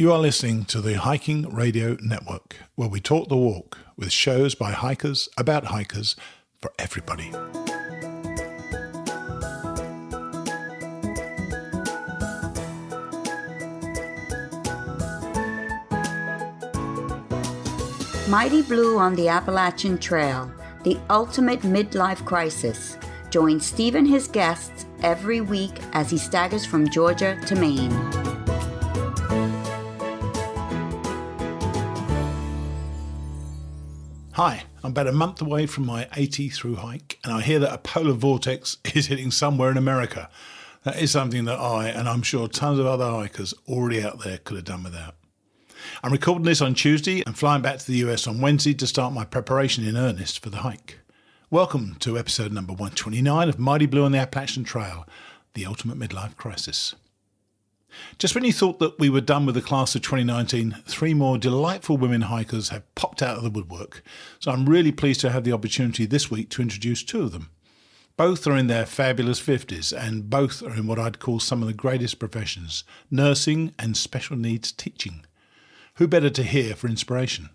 You are listening to the Hiking Radio Network, where we talk the walk with shows by hikers, about hikers, for everybody. Mighty Blue on the Appalachian Trail, the ultimate midlife crisis. Join Steve and his guests every week as he staggers from Georgia to Maine. Hi, I'm about a month away from my 80 through hike, and I hear that a polar vortex is hitting somewhere in America. That is something that I, and I'm sure tons of other hikers already out there, could have done without. I'm recording this on Tuesday and flying back to the US on Wednesday to start my preparation in earnest for the hike. Welcome to episode number 129 of Mighty Blue on the Appalachian Trail, the ultimate midlife crisis. Just when you thought that we were done with the class of 2019, three more delightful women hikers have popped out of the woodwork. So I'm really pleased to have the opportunity this week to introduce two of them. Both are in their fabulous 50s and both are in what I'd call some of the greatest professions, nursing and special needs teaching. Who better to hear for inspiration?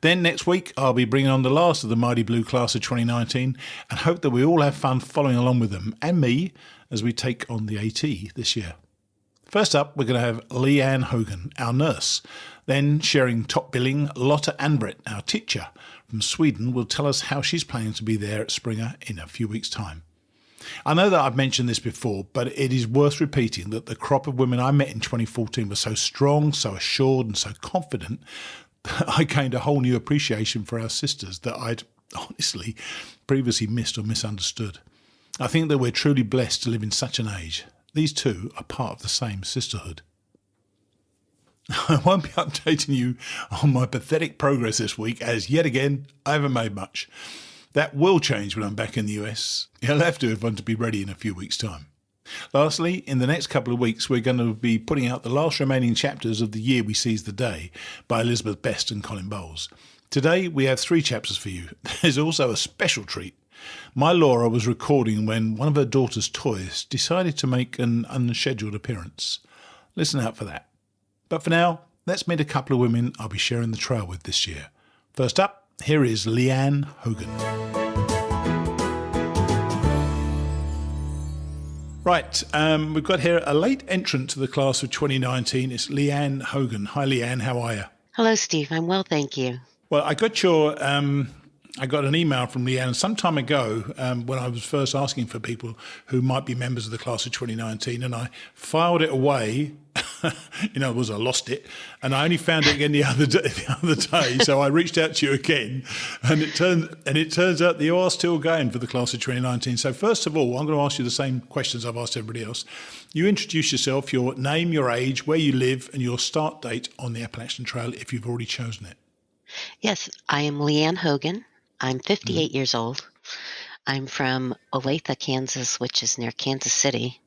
Then next week, I'll be bringing on the last of the Mighty Blue class of 2019 and hope that we all have fun following along with them and me as we take on the AT this year. First up, we're going to have Lea Ann Hogan, our nurse. Then, sharing top billing, Lotta Anvret, our teacher from Sweden, will tell us how she's planning to be there at Springer in a few weeks' time. I know that I've mentioned this before, but it is worth repeating that the crop of women I met in 2014 was so strong, so assured and so confident that I gained a whole new appreciation for our sisters that I'd honestly previously missed or misunderstood. I think that we're truly blessed to live in such an age. These two are part of the same sisterhood. I won't be updating you on my pathetic progress this week as, yet again, I haven't made much. That will change when I'm back in the US. You'll have to if I'm to be ready in a few weeks' time. Lastly, in the next couple of weeks, we're going to be putting out the last remaining chapters of The Year We Seize the Day by Elizabeth Best and Colin Bowles. Today, we have 3 chapters for you. There's also a special treat. My Laura was recording when one of her daughter's toys decided to make an unscheduled appearance. Listen out for that. But for now, let's meet a couple of women I'll be sharing the trail with this year. First up, here is Lea Ann Hogan. Right, we've got here a late entrant to the class of 2019. It's Lea Ann Hogan. Hi, Lea Ann, how are you? Hello, Steve. I'm well, thank you. Well, I got an email from Lea Ann some time ago when I was first asking for people who might be members of the class of 2019, and I filed it away. In other words, I lost it, and I only found it again the other day. So I reached out to you again, and it turns out that you are still going for the class of 2019. So first of all, I'm going to ask you the same questions I've asked everybody else. You introduce yourself, your name, your age, where you live, and your start date on the Appalachian Trail if you've already chosen it. Yes, I am Lea Ann Hogan. I'm 58 years old. I'm from Olathe, Kansas, which is near Kansas City.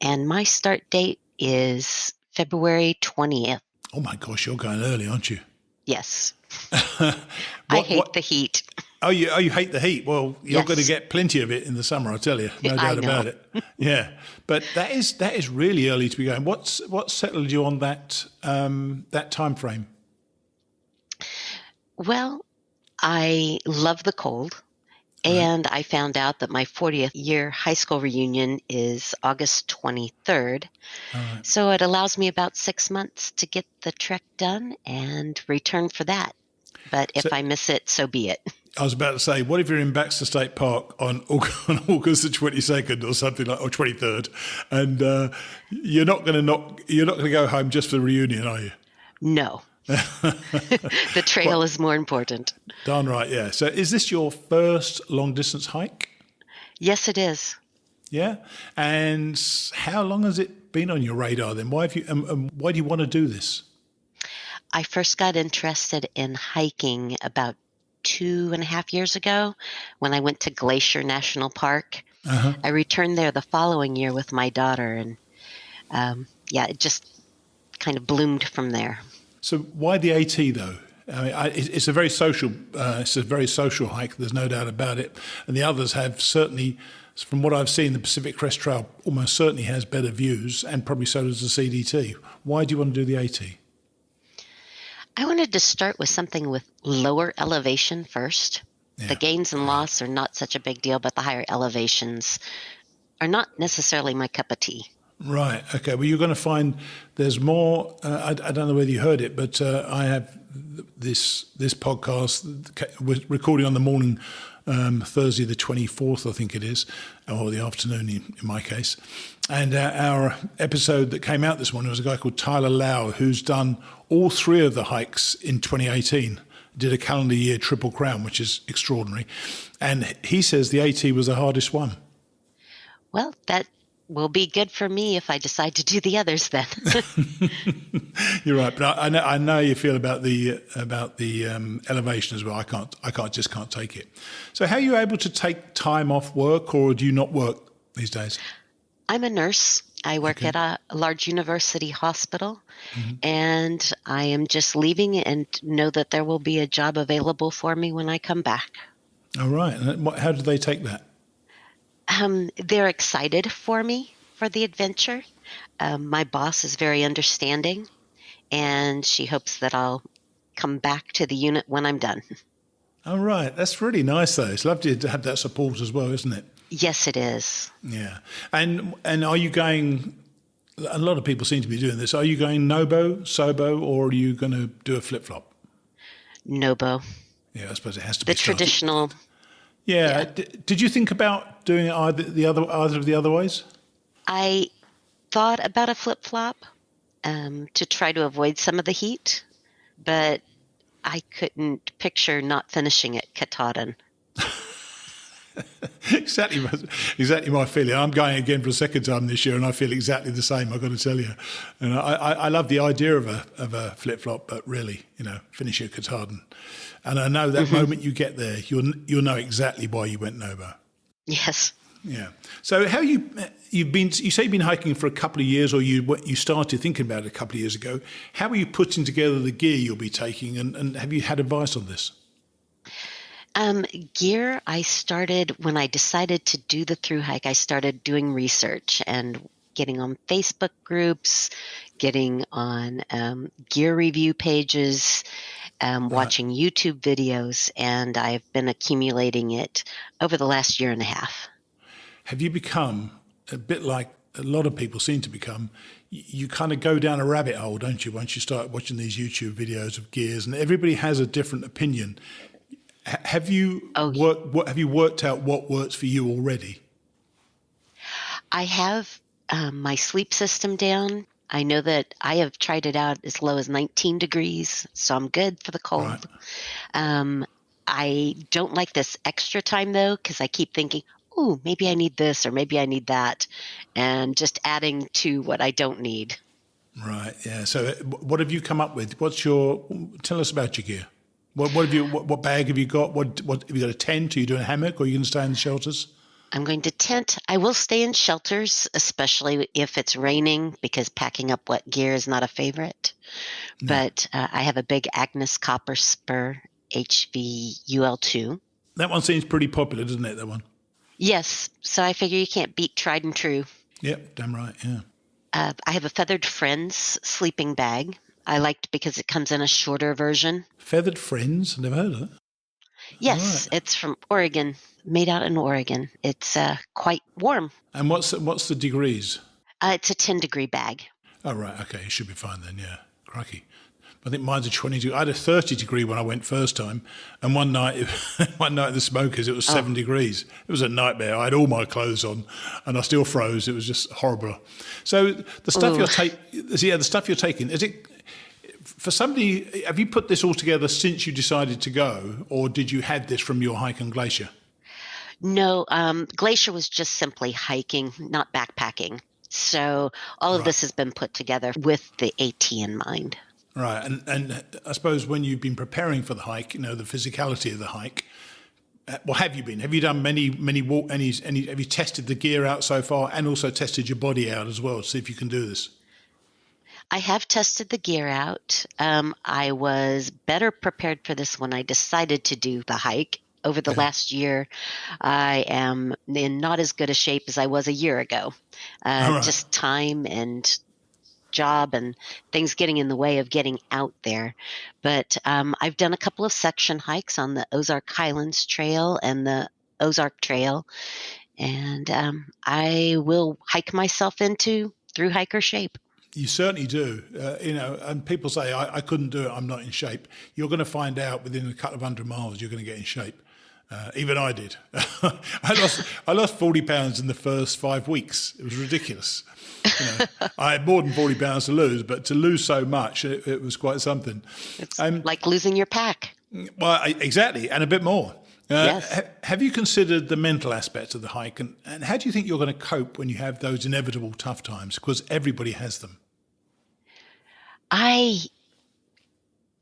And my start date is February 20th. Oh my gosh, you're going early, aren't you? Yes. I hate the heat. Oh, you hate the heat? Well, you're going to get plenty of it in the summer, I tell you. No doubt about it. Yeah. But that is really early to be going. What settled you on that time frame? Well, I love the cold, and I found out that my 40th year high school reunion is August 23rd. Right. So it allows me about 6 months to get the trek done and return for that. But if I miss it, so be it. I was about to say, what if you're in Baxter State Park on August the 22nd or something like, or 23rd, and you're not going to go home just for the reunion, are you? No. The trail is more important. Darn right, yeah. So is this your first long-distance hike? Yes, it is. Yeah? And how long has it been on your radar then? Why do you want to do this? I first got interested in hiking about 2.5 years ago when I went to Glacier National Park. Uh-huh. I returned there the following year with my daughter, and it just kind of bloomed from there. So why the AT though? I mean, it's a very social. It's a very social hike. There's no doubt about it. And the others have certainly, from what I've seen, the Pacific Crest Trail almost certainly has better views, and probably so does the CDT. Why do you want to do the AT? I wanted to start with something with lower elevation first. Yeah. The gains and loss are not such a big deal, but the higher elevations are not necessarily my cup of tea. Right. Okay. Well, you're going to find there's more. I don't know whether you heard it, but I have this podcast was recording on the morning, Thursday the 24th, I think it is, or the afternoon in my case. And our episode that came out this morning was a guy called Tyler Lau, who's done all 3 of the hikes in 2018. Did a calendar year Triple Crown, which is extraordinary. And he says the AT was the hardest one. Well, that will be good for me if I decide to do the others then. You're right, but I know how you feel about the elevation as well. I can't take it. So, how are you able to take time off work, or do you not work these days? I'm a nurse. I work at a large university hospital, and I am just leaving and know that there will be a job available for me when I come back. All right. And how do they take that? They're excited for me for the adventure. My boss is very understanding, and she hopes that I'll come back to the unit when I'm done. All right. That's really nice, though. It's lovely to have that support as well, isn't it? Yes, it is. Yeah. And are you going, a lot of people seem to be doing this, are you going Nobo, Sobo, or are you going to do a flip-flop? Nobo. Yeah, I suppose it has to be the traditional. Yeah. Did you think about doing it either of the other ways? I thought about a flip-flop to try to avoid some of the heat, but I couldn't picture not finishing at Katahdin. Exactly my feeling. I'm going again for a second time this year, and I feel exactly the same. I've got to tell you, and I love the idea of a flip flop, but really, finish your Katahdin. And I know that moment you get there, you'll know exactly why you went Nobo. Yes. Yeah. So how you've been? You say you've been hiking for a couple of years, or you started thinking about it a couple of years ago. How are you putting together the gear you'll be taking, and have you had advice on this? Gear, I started when I decided to do the thru hike. I started doing research and getting on Facebook groups, getting on gear review pages, watching YouTube videos, and I've been accumulating it over the last year and a half. Have you become a bit like a lot of people seem to become? You kind of go down a rabbit hole, don't you, once you start watching these YouTube videos of gears, and everybody has a different opinion. Have you worked out what works for you already? I have my sleep system down. I know that I have tried it out as low as 19 degrees, so I'm good for the cold. Right. I don't like this extra time, though, because I keep thinking, oh, maybe I need this or maybe I need that, and just adding to what I don't need. Right, yeah. So what have you come up with? Tell us about your gear. What bag have you got? What have you got, a tent? Are you doing a hammock, or are you going to stay in the shelters? I'm going to tent. I will stay in shelters, especially if it's raining, because packing up wet gear is not a favorite. No. But I have a big Agnes Copper Spur HVUL2. That one seems pretty popular, doesn't it, that one? Yes. So I figure you can't beat tried and true. Yep, damn right, yeah. I have a Feathered Friends sleeping bag. I liked because it comes in a shorter version. Feathered Friends? I've never heard of it. Yes, right. It's from Oregon, made out in Oregon. It's quite warm. And what's the degrees? It's a 10-degree bag. Oh, right. Okay, it should be fine then, yeah. Crikey. I think mine's a 20-degree. I had a 30-degree when I went first time, and one night at the Smokers, it was 7 degrees. It was a nightmare. I had all my clothes on, and I still froze. It was just horrible. So the stuff the stuff you're taking, is it... For somebody, have you put this all together since you decided to go, or did you have this from your hike on Glacier? No, Glacier was just simply hiking, not backpacking. So all of this has been put together with the AT in mind. Right, and I suppose when you've been preparing for the hike, the physicality of the hike, well, have you been? Have you done many walk? Have you tested the gear out so far, and also tested your body out as well, to see if you can do this? I have tested the gear out. I was better prepared for this when I decided to do the hike. Over the last year, I am in not as good a shape as I was a year ago. Just time and job and things getting in the way of getting out there. But I've done a couple of section hikes on the Ozark Highlands Trail and the Ozark Trail, and I will hike myself into through hiker shape. You certainly do. And people say, I couldn't do it, I'm not in shape. You're going to find out within a couple of 100 miles you're going to get in shape. Even I did. I lost 40 pounds in the first 5 weeks. It was ridiculous. I had more than 40 pounds to lose, but to lose so much, it was quite something. It's like losing your pack. Well, exactly, and a bit more. Yes. Have you considered the mental aspects of the hike, and how do you think you're going to cope when you have those inevitable tough times? Because everybody has them. I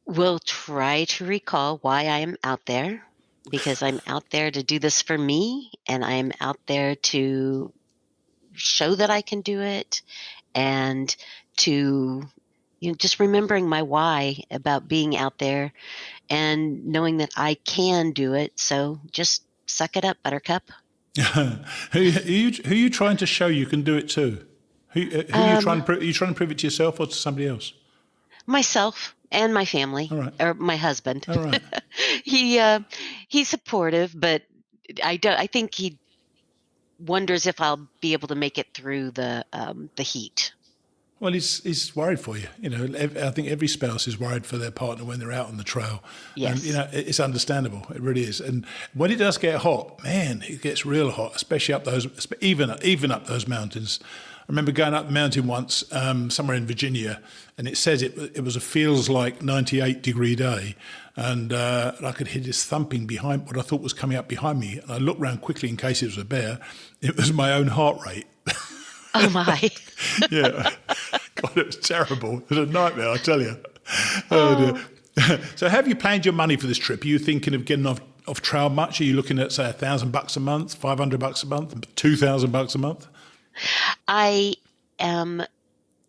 will try to recall why I am out there, because I'm out there to do this for me, and I'm out there to show that I can do it, and to just remembering my why about being out there and knowing that I can do it. So just suck it up, Buttercup. Who are you trying to show you can do it to? Who are you trying to are you trying to prove it to yourself or to somebody else? Myself and my family, All right. or my husband. All right. He's supportive, but I think he wonders if I'll be able to make it through the heat. Well, he's worried for you. I think every spouse is worried for their partner when they're out on the trail. Yes. And, it's understandable. It really is. And when it does get hot, man, it gets real hot, especially up those, even up those mountains. I remember going up the mountain once, somewhere in Virginia, and it says it was a feels like 98-degree day, and I could hear this thumping behind what I thought was coming up behind me, and I looked round quickly in case it was a bear. It was my own heart rate. Oh my! Yeah, God, it was terrible. It was a nightmare, I tell you. Oh, dear. So, have you planned your money for this trip? Are you thinking of getting off trail much? Are you looking at, say, $1,000 a month, $500 a month, $2,000 a month? I am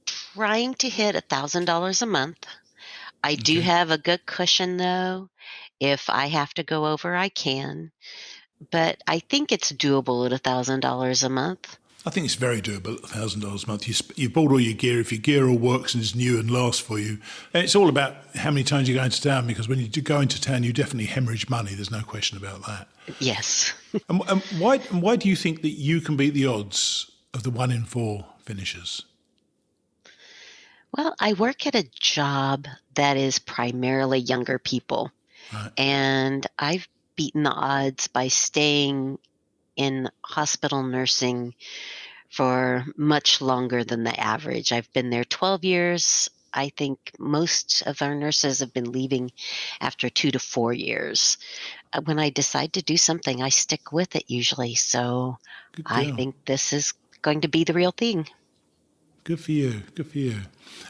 trying to hit $1,000 a month. I do have a good cushion, though. If I have to go over, I can. But I think it's doable at $1,000 a month. I think it's very doable at $1,000 a month. You've bought all your gear. If your gear all works and is new and lasts for you, and it's all about how many times you go into town, because when you do go into town, you definitely hemorrhage money. There's no question about that. Yes. and why do you think that you can beat the odds of the 1 in 4 finishers? Well, I work at a job that is primarily younger people. Right. And I've beaten the odds by staying in hospital nursing for much longer than the average. I've been there 12 years. I think most of our nurses have been leaving after 2 to 4 years. When I decide to do something, I stick with it usually. So I think this is going to be the real thing. Good for you. Good for you.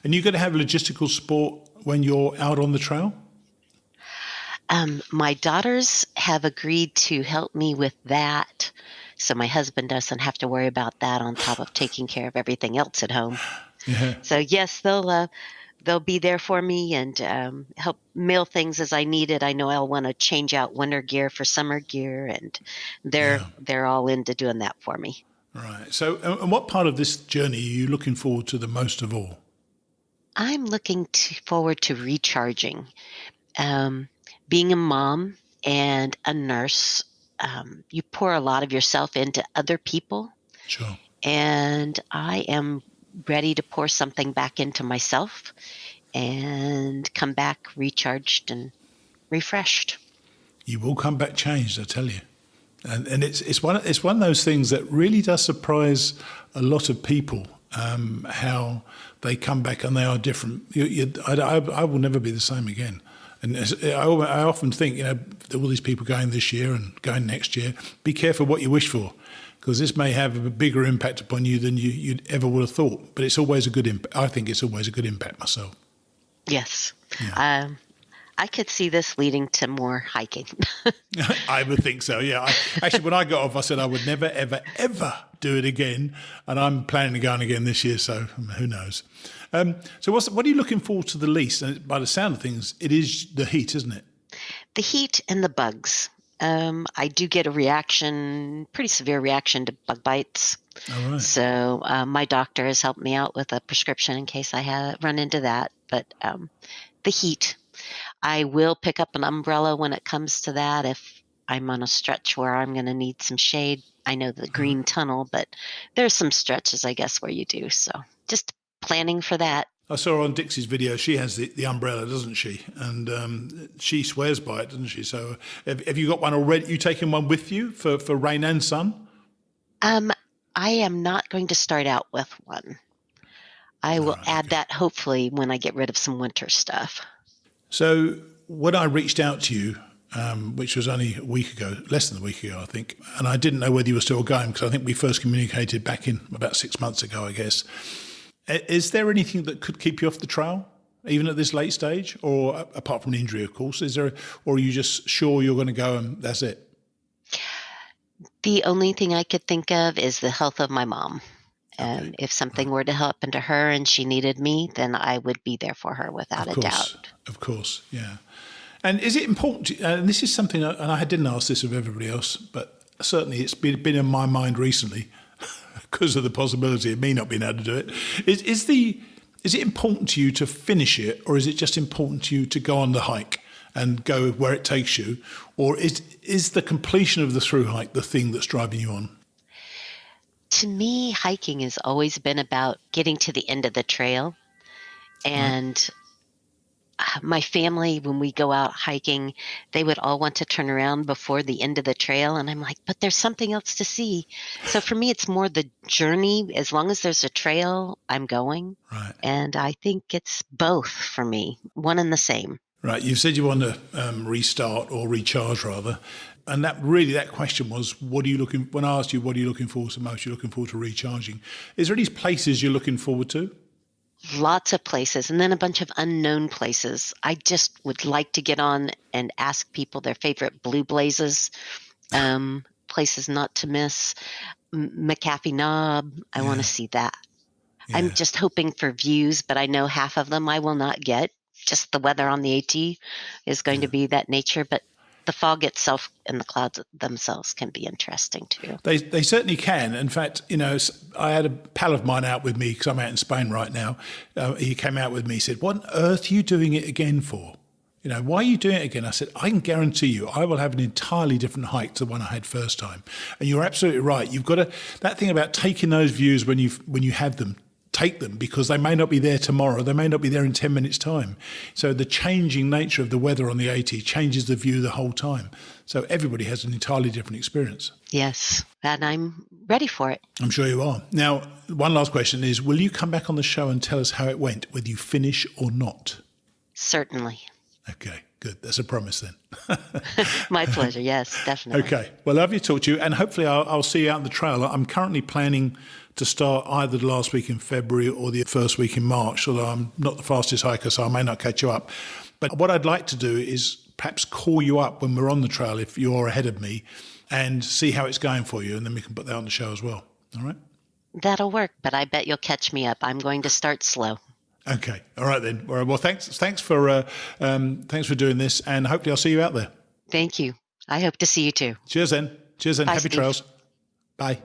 And you're going to have logistical support when you're out on the trail? My daughters have agreed to help me with that, so my husband doesn't have to worry about that on top of taking care of everything else at home. Yeah. So yes, they'll be there for me and help mail things as I need it. I know I'll want to change out winter gear for summer gear, and they're all into doing that for me. Right. So, and what part of this journey are you looking forward to the most of all? I'm looking forward to recharging. Being a mom and a nurse, you pour a lot of yourself into other people. Sure. And I am ready to pour something back into myself and come back recharged and refreshed. You will come back changed, I tell you. And it's one of those things that really does surprise a lot of people, how they come back and they are different. I will never be the same again. And I often think, all these people going this year and going next year, be careful what you wish for, because this may have a bigger impact upon you than you'd ever would have thought. But it's always a good impact. I think it's always a good impact myself. Yes. Yeah. I could see this leading to more hiking. I would think so, yeah. Actually, when I got off, I said I would never, ever, ever do it again. And I'm planning to go on again this year, so who knows. So what are you looking forward to the least? And by the sound of things, it is the heat, isn't it? The heat and the bugs. I do get a reaction, pretty severe reaction to bug bites. All right. So my doctor has helped me out with a prescription in case I run into that. But the heat, I will pick up an umbrella when it comes to that if I'm on a stretch where I'm going to need some shade. I know the green tunnel, but there's some stretches, I guess, where you do. So just planning for that. I saw on Dixie's video, she has the umbrella, doesn't she? And she swears by it, doesn't she? So have you got one already? You taking one with you for rain and sun? I am not going to start out with one. I will add that hopefully when I get rid of some winter stuff. So when I reached out to you, which was only a week ago, less than a week ago, I think, and I didn't know whether you were still going because I think we first communicated back in about 6 months ago, I guess. Is there anything that could keep you off the trail, even at this late stage, or apart from an injury, of course? Or are you just sure you're going to go and that's it? The only thing I could think of is the health of my mom. And if something were to happen to her and she needed me, then I would be there for her without a doubt. Of course, yeah. And is it important, and this is something, and I didn't ask this of everybody else, but certainly it's been in my mind recently, because of the possibility of me not being able to do it. Is it important to you to finish it, or is it just important to you to go on the hike and go where it takes you? Or is the completion of the through hike the thing that's driving you on? To me, hiking has always been about getting to the end of the trail. And my family, when we go out hiking, they would all want to turn around before the end of the trail. And I'm like, but there's something else to see. So for me, it's more the journey. As long as there's a trail, I'm going. Right. And I think it's both for me, one and the same. Right. You said you want to restart or recharge rather. And that question was, when I asked you, what are you looking forward to most? You're looking forward to recharging. Is there any places you're looking forward to? Lots of places, and then a bunch of unknown places. I just would like to get on and ask people their favorite blue blazes, places not to miss. McAfee Knob, I want to see that. Yeah. I'm just hoping for views, but I know half of them I will not get. Just the weather on the AT is going to be that nature, but the fog itself and the clouds themselves can be interesting too. They certainly can. In fact, I had a pal of mine out with me because I'm out in Spain right now. He came out with me. He said, "What on earth are you doing it again for? Why are you doing it again?" I said, "I can guarantee you, I will have an entirely different hike to the one I had first time." And you're absolutely right. You've got that thing about taking those views when you have them. Take them, because they may not be there tomorrow. They may not be there in 10 minutes' time. So the changing nature of the weather on the AT changes the view the whole time. So everybody has an entirely different experience. Yes, and I'm ready for it. I'm sure you are. Now, one last question is, will you come back on the show and tell us how it went, whether you finish or not? Certainly. Okay, good. That's a promise then. My pleasure. Yes, definitely. Okay. Well, lovely to talk to you. And hopefully I'll see you out on the trail. I'm currently planning to start either the last week in February or the first week in March, although I'm not the fastest hiker, so I may not catch you up. But what I'd like to do is perhaps call you up when we're on the trail, if you're ahead of me, and see how it's going for you. And then we can put that on the show as well. All right? That'll work, but I bet you'll catch me up. I'm going to start slow. Okay. All right then. All right. Well, thanks for doing this, and hopefully I'll see you out there. Thank you. I hope to see you too. Cheers then. Cheers then. Bye, Happy Steve. trails. Bye.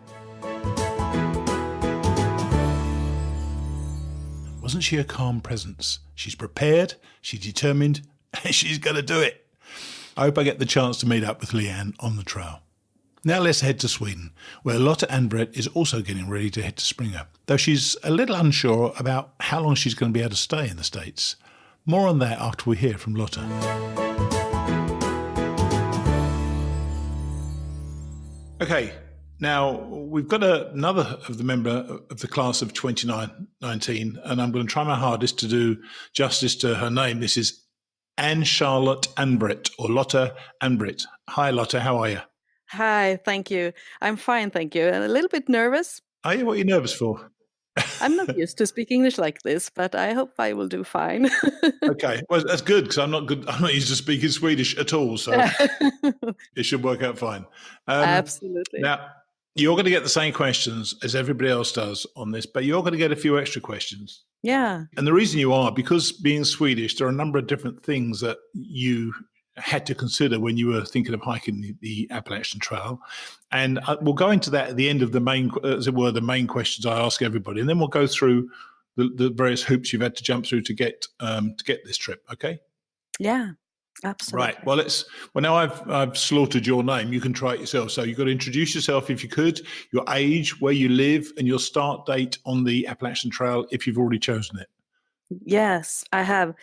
Wasn't she a calm presence? She's prepared, she's determined, and she's going to do it. I hope I get the chance to meet up with Lea Ann on the trail. Now let's head to Sweden, where Lotta Anvret is also getting ready to head to Springer, though she's a little unsure about how long she's going to be able to stay in the States. More on that after we hear from Lotta. Okay, now we've got another of the member of the class of 2019, and I'm going to try my hardest to do justice to her name. This is Anne Charlotte Anvret, or Lotta Anvret. Hi, Lotta, how are you? Hi, thank you. I'm fine, thank you. And a little bit nervous. Are you? What are you nervous for? I'm not used to speak English like this, but I hope I will do fine. Okay, well, that's good, because I'm not used to speaking Swedish at all, so it should work out fine. Absolutely. Now, you're going to get the same questions as everybody else does on this, but you're going to get a few extra questions. Yeah. And the reason you are, because being Swedish, there are a number of different things that you had to consider when you were thinking of hiking the Appalachian Trail. And we'll go into that at the end of the main, as it were, the main questions I ask everybody, and then we'll go through the various hoops you've had to jump through to get this trip. Okay. Yeah, absolutely. Right. Well, now I've slaughtered your name. You can try it yourself. So you've got to introduce yourself if you could, your age, where you live, and your start date on the Appalachian Trail if you've already chosen it. Yes, I have.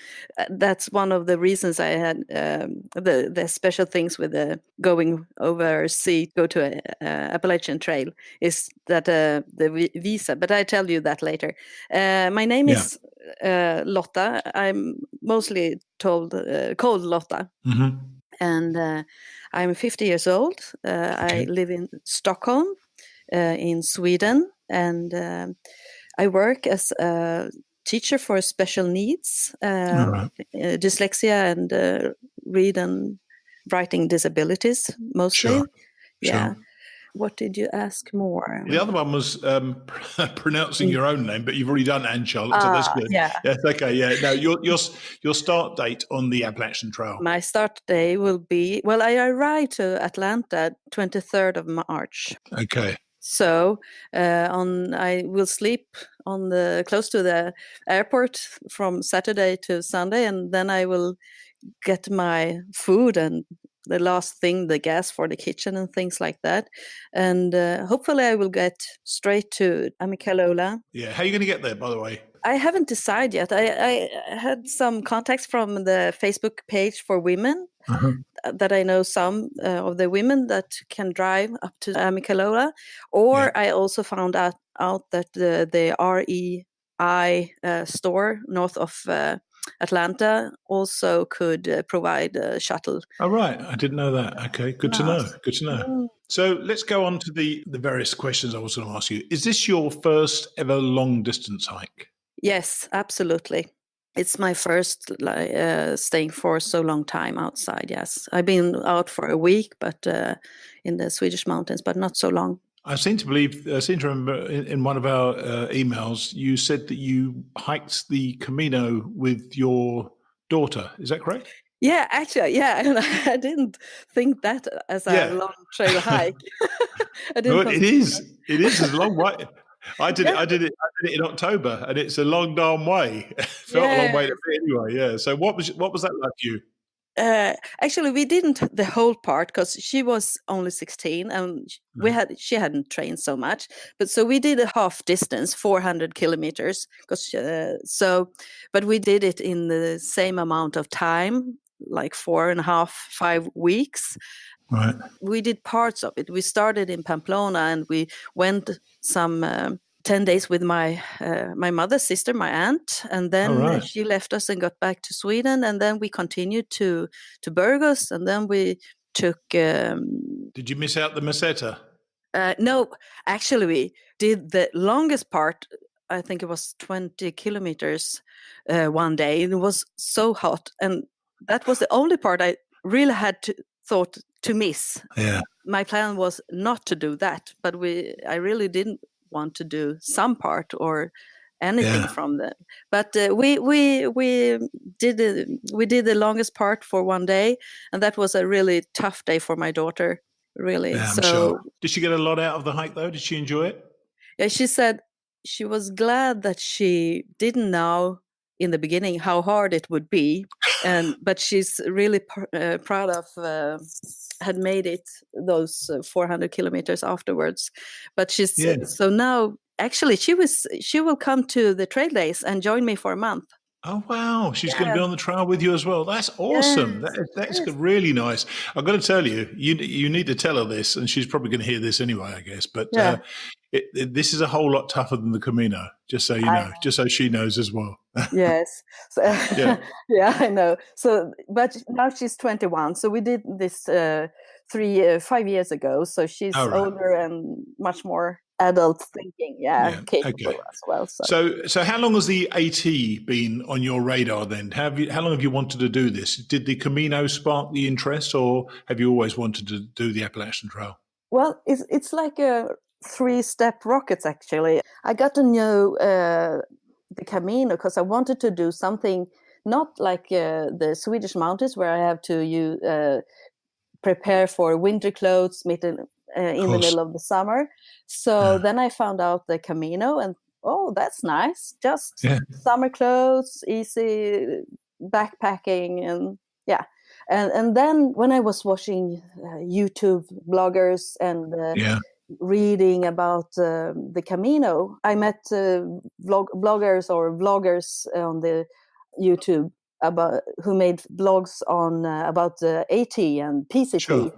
That's one of the reasons I had the special things with going overseas, go to a Appalachian Trail, is that the visa. But I tell you that later. My name is Lotta. I'm mostly called Lotta, and I'm 50 years old. I live in Stockholm, in Sweden, and I work as a teacher for special needs, dyslexia and read and writing disabilities mostly. Sure. Yeah. Sure. What did you ask more? The other one was pronouncing your own name, but you've already done Anne Charlotte, so that's good. Yeah. Yes, okay, yeah. No, your start date on the Appalachian Trail. My start day will be, well, I arrived to Atlanta 23rd of March. Okay. So I will sleep on close to the airport from Saturday to Sunday, and then I will get my food and the last thing, the gas for the kitchen and things like that. And hopefully I will get straight to Amicalola. Yeah. How are you going to get there, by the way? I haven't decided yet. I had some contacts from the Facebook page for women that I know some of the women that can drive up to Amicalola. Or I also found out that the REI store north of Atlanta also could provide a shuttle. Oh, right. I didn't know that. Okay. Good to know. Good to know. So let's go on to the various questions I was going to ask you. Is this your first ever long distance hike? Yes, absolutely. It's my first staying for so long time outside. Yes, I've been out for a week, but in the Swedish mountains, but not so long. I seem to remember in one of our emails, you said that you hiked the Camino with your daughter. Is that correct? Yeah, actually, yeah. And I didn't think that as a long trail hike. No, it is. It is a long way. I did it in October, and it's a long, darn way. Felt a long way to be anyway. Yeah. So what was that like for you? Actually, we didn't the whole part because she was only 16 and she hadn't trained so much. But so we did a half distance, 400 kilometers. But we did it in the same amount of time, like 4.5, 5 weeks. Right. We did parts of it. We started in Pamplona and we went some 10 days with my mother's sister, my aunt, and then she left us and got back to Sweden, and then we continued to Burgos, and then we took. Did you miss out the Meseta? No, actually, we did the longest part. I think it was 20 kilometers one day. It was so hot, and that was the only part I really had thought to miss. Yeah. My plan was not to do that, but I really didn't want to do some part or anything from that. But we did the longest part for one day, and that was a really tough day for my daughter. Really. Yeah, I'm sure. Did she get a lot out of the hike though? Did she enjoy it? Yeah, she said she was glad that she didn't know in the beginning how hard it would be, but she's really proud of had made it those 400 kilometers afterwards. But so now actually she will come to the trail days and join me for a month. Oh wow! She's going to be on the trail with you as well. That's awesome. Yes. That's really nice. I've got to tell you, you need to tell her this, and she's probably going to hear this anyway, I guess. But this is a whole lot tougher than the Camino. Just so you know, just so she knows as well. Yes. So, yeah, I know. So, but now she's 21. So we did this 5 years ago. So she's older and much more adult thinking, capable as well. So how long has the AT been on your radar then? How long have you wanted to do this? Did the Camino spark the interest, or have you always wanted to do the Appalachian Trail? Well, it's like a 3-step rocket, actually. I got to know the Camino because I wanted to do something not like the Swedish mountains where I have to prepare for winter clothes in the middle of the summer. So then I found out the Camino, and that's nice. Just summer clothes, easy backpacking, and yeah. And then when I was watching YouTube bloggers and reading about the Camino, I met bloggers or vloggers on the YouTube who made blogs on about the AT and PCT.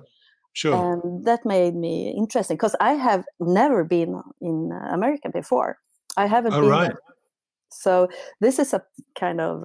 Sure. And that made me interesting because I have never been in America before. I haven't been there. So this is a kind of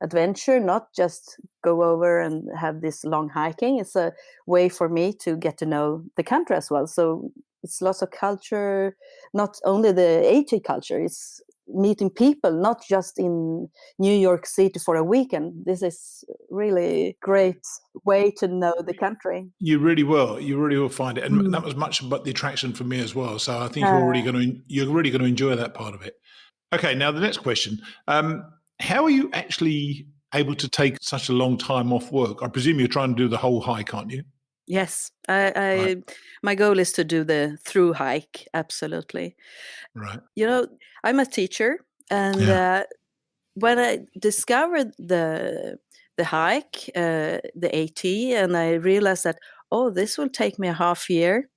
adventure, not just go over and have this long hiking. It's a way for me to get to know the country as well. So it's lots of culture, not only the AT culture, it's meeting people, not just in New York City for a weekend. This is really great way to know the country. You really will find it, and that was much about the attraction for me as well. So I think you're really going to enjoy that part of it. Okay, now the next question: how are you actually able to take such a long time off work? I presume you're trying to do the whole hike, aren't you? Yes, my goal is to do the through hike. Absolutely. Right. I'm a teacher, and when I discovered the hike, the AT, and I realized that this will take me a half year.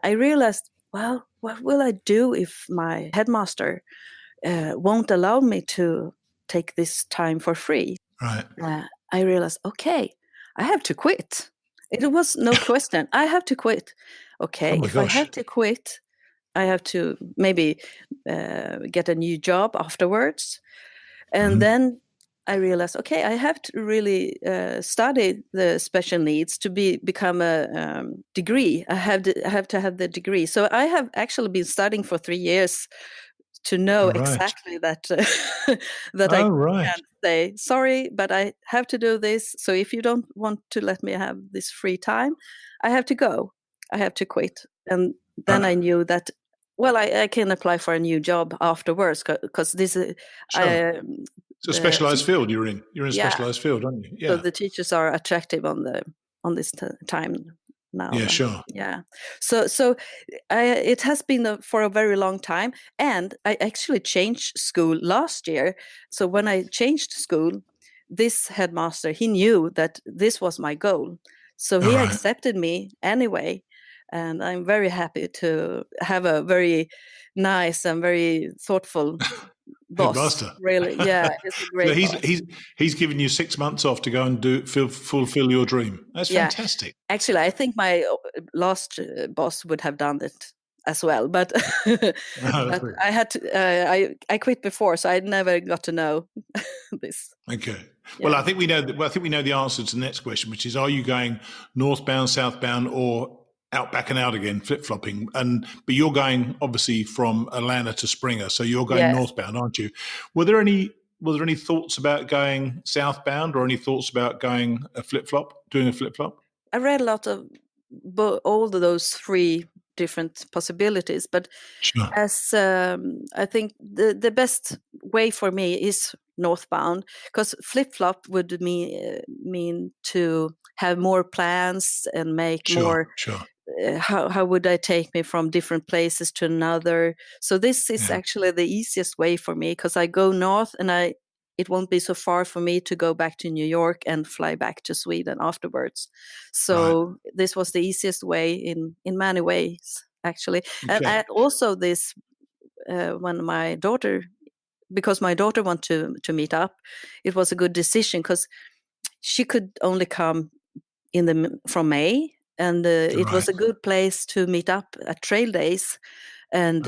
I realized, well, what will I do if my headmaster won't allow me to take this time for free? Right. I realized, okay, I have to quit. It was no question. I have to quit. Okay, I have to quit, I have to maybe get a new job afterwards. And then I realized, okay, I have to really study the special needs to become a degree. I have to have the degree. So I have actually been studying for 3 years to know exactly that that I can't say, sorry, but I have to do this. So if you don't want to let me have this free time, I have to go. I have to quit. And then I knew that, well, I can apply for a new job afterwards because this is... It's a specialized field you're in. You're in a specialized field, aren't you? Yeah. So the teachers are attractive on this time now. Yeah, sure. Yeah. So it has been for a very long time, and I actually changed school last year. So when I changed school, this headmaster, he knew that this was my goal, so he accepted me anyway, and I'm very happy to have a very nice and very thoughtful boss. Headmaster. Really, yeah, he's a great boss. He's given you 6 months off to go and fulfill your dream. That's fantastic. Actually, I think my last boss would have done it as well, but, but I had to. I quit before, so I never got to know this. Okay. Yeah. Well, I think we know. I think we know the answer to the next question, which is: are you going northbound, southbound, or out back and out again, flip-flopping? But you're going obviously from Atlanta to Springer, so you're going northbound, aren't you? Were there any thoughts about going southbound, or any thoughts about going doing a flip-flop? I read a lot of all of those 3 different possibilities, but as I think the best way for me is northbound, because flip-flop would mean to have more plans and make more. Sure. How would I take me from different places to another? So this is actually the easiest way for me, because I go north and it won't be so far for me to go back to New York and fly back to Sweden afterwards. So this was the easiest way in many ways, actually. Okay. And also this, when my daughter wanted to meet up, it was a good decision, because she could only come from May. And it was a good place to meet up at trail days. And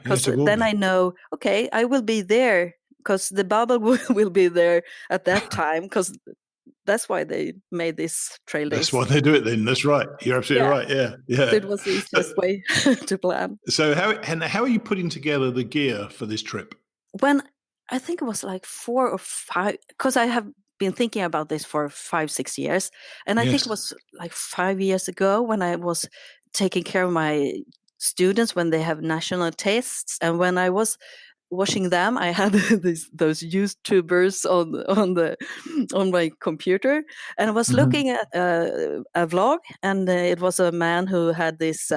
because then I know, okay, I will be there, because the bubble will be there at that time, because that's why they made this trail days. That's why they do it then. That's right. You're absolutely right. Yeah. So it was the easiest way to plan. So how are you putting together the gear for this trip? When I think it was like 4 or 5, because I have been thinking about this for 5-6 years, and I think it was like 5 years ago when I was taking care of my students when they have national tests, and when I was washing them, I had those YouTubers on my computer, and I was looking at a vlog, and it was a man who had this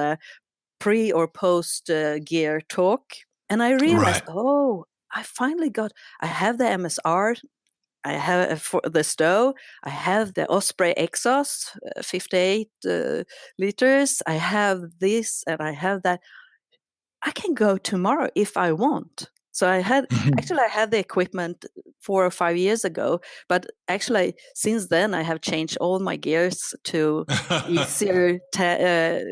pre or post gear talk, and I realized, Right. I have the MSR, I have for the stove, I have the Osprey exhaust, 58 liters, I have this, and I have that. I can go tomorrow if I want. So I had the equipment 4 or 5 years ago, but actually since then I have changed all my gears to easier,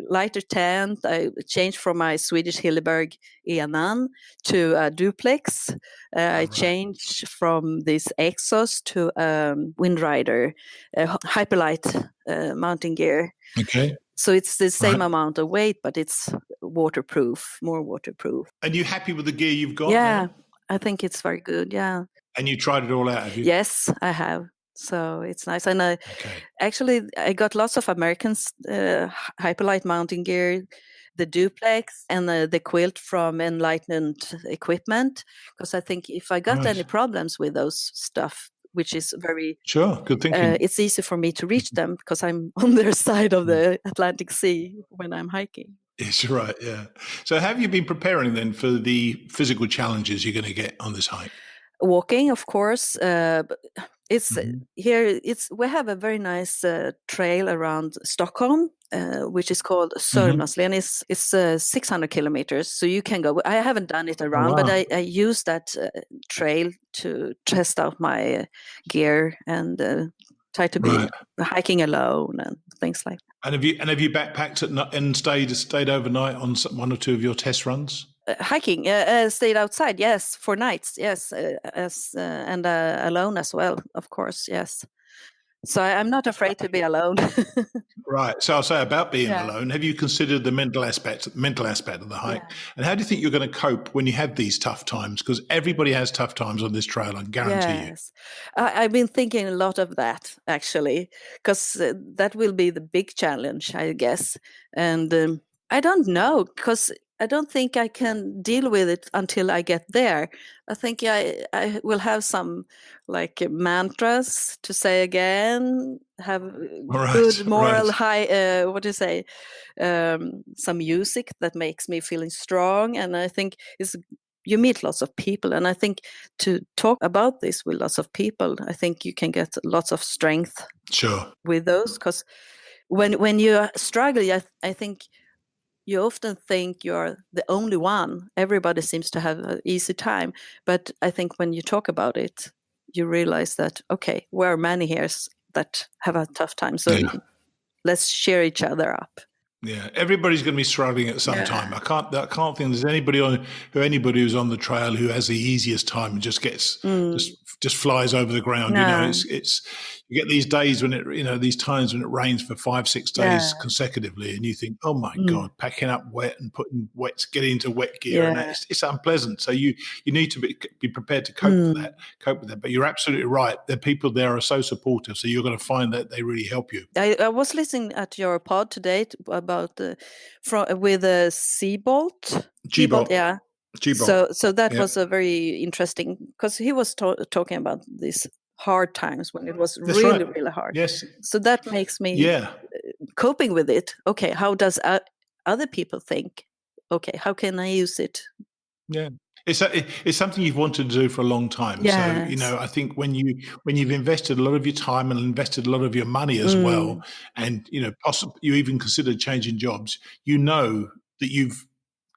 lighter tent. I changed from my Swedish Hilleberg Lea Ann to a duplex. I changed from this exhaust to Windrider Hyperlight mounting gear. Okay. So it's the same amount of weight, but it's waterproof, more waterproof. And you happy with the gear you've got Yeah, now? I think it's very good. Yeah. And you tried it all out, have you? Yes, I have. So it's nice. And actually, I got lots of Americans Hyperlight mounting gear, the duplex, and the quilt from Enlightened Equipment. Because I think if I got any problems with those stuff, which is very sure, good thinking. It's easy for me to reach them because I'm on their side of the Atlantic Sea when I'm hiking. Yes, right. Yeah. So have you been preparing then for the physical challenges you're going to get on this hike? Walking, of course. It's here. We have a very nice trail around Stockholm, which is called Sörmlandsleden. It's 600 kilometers, so you can go. I haven't done it around, but I use that trail to test out my gear and try to be hiking alone and things like that. And have you backpacked and stayed overnight on one or two of your test runs? Hiking, stayed outside, yes, for nights, yes, and alone as well, of course, yes. So I'm not afraid to be alone. Right. So I'll say about being alone. Have you considered the mental aspect of the hike? Yeah. And how do you think you're going to cope when you have these tough times? Because everybody has tough times on this trail, I guarantee you. I've been thinking a lot of that, actually, because that will be the big challenge, I guess. And I don't know, because I don't think I can deal with it until I get there. I think I will have some like mantras to say again, have good moral high, some music that makes me feeling strong. And I think you meet lots of people. And I think to talk about this with lots of people, I think you can get lots of strength with those. Because when you struggle, I think you often think you're the only one. Everybody seems to have an easy time. But I think when you talk about it, you realize that, okay, there are many here that have a tough time. So let's cheer each other up. Yeah, everybody's going to be struggling at some time. I can't think there's anybody who's on the trail who has the easiest time and just gets just flies over the ground. No. You know, it's you get these days when these times when it rains for 5-6 days consecutively, and you think, oh my God, packing up wet and getting into wet gear, and it's unpleasant. So you need to be prepared to cope with that. But you're absolutely right. The people there are so supportive, so you're going to find that they really help you. I was listening at your pod today about with a Seabolt. G-Bolt. Yeah. G-Bolt. So that was a very interesting, because he was talking about these hard times when it was really hard. Yes. So that makes me coping with it. Okay, how does other people think? Okay, how can I use it? Yeah. It's something you've wanted to do for a long time. Yes. So, I think when you've invested a lot of your time and invested a lot of your money as well, and, possibly you even considered changing jobs, that you've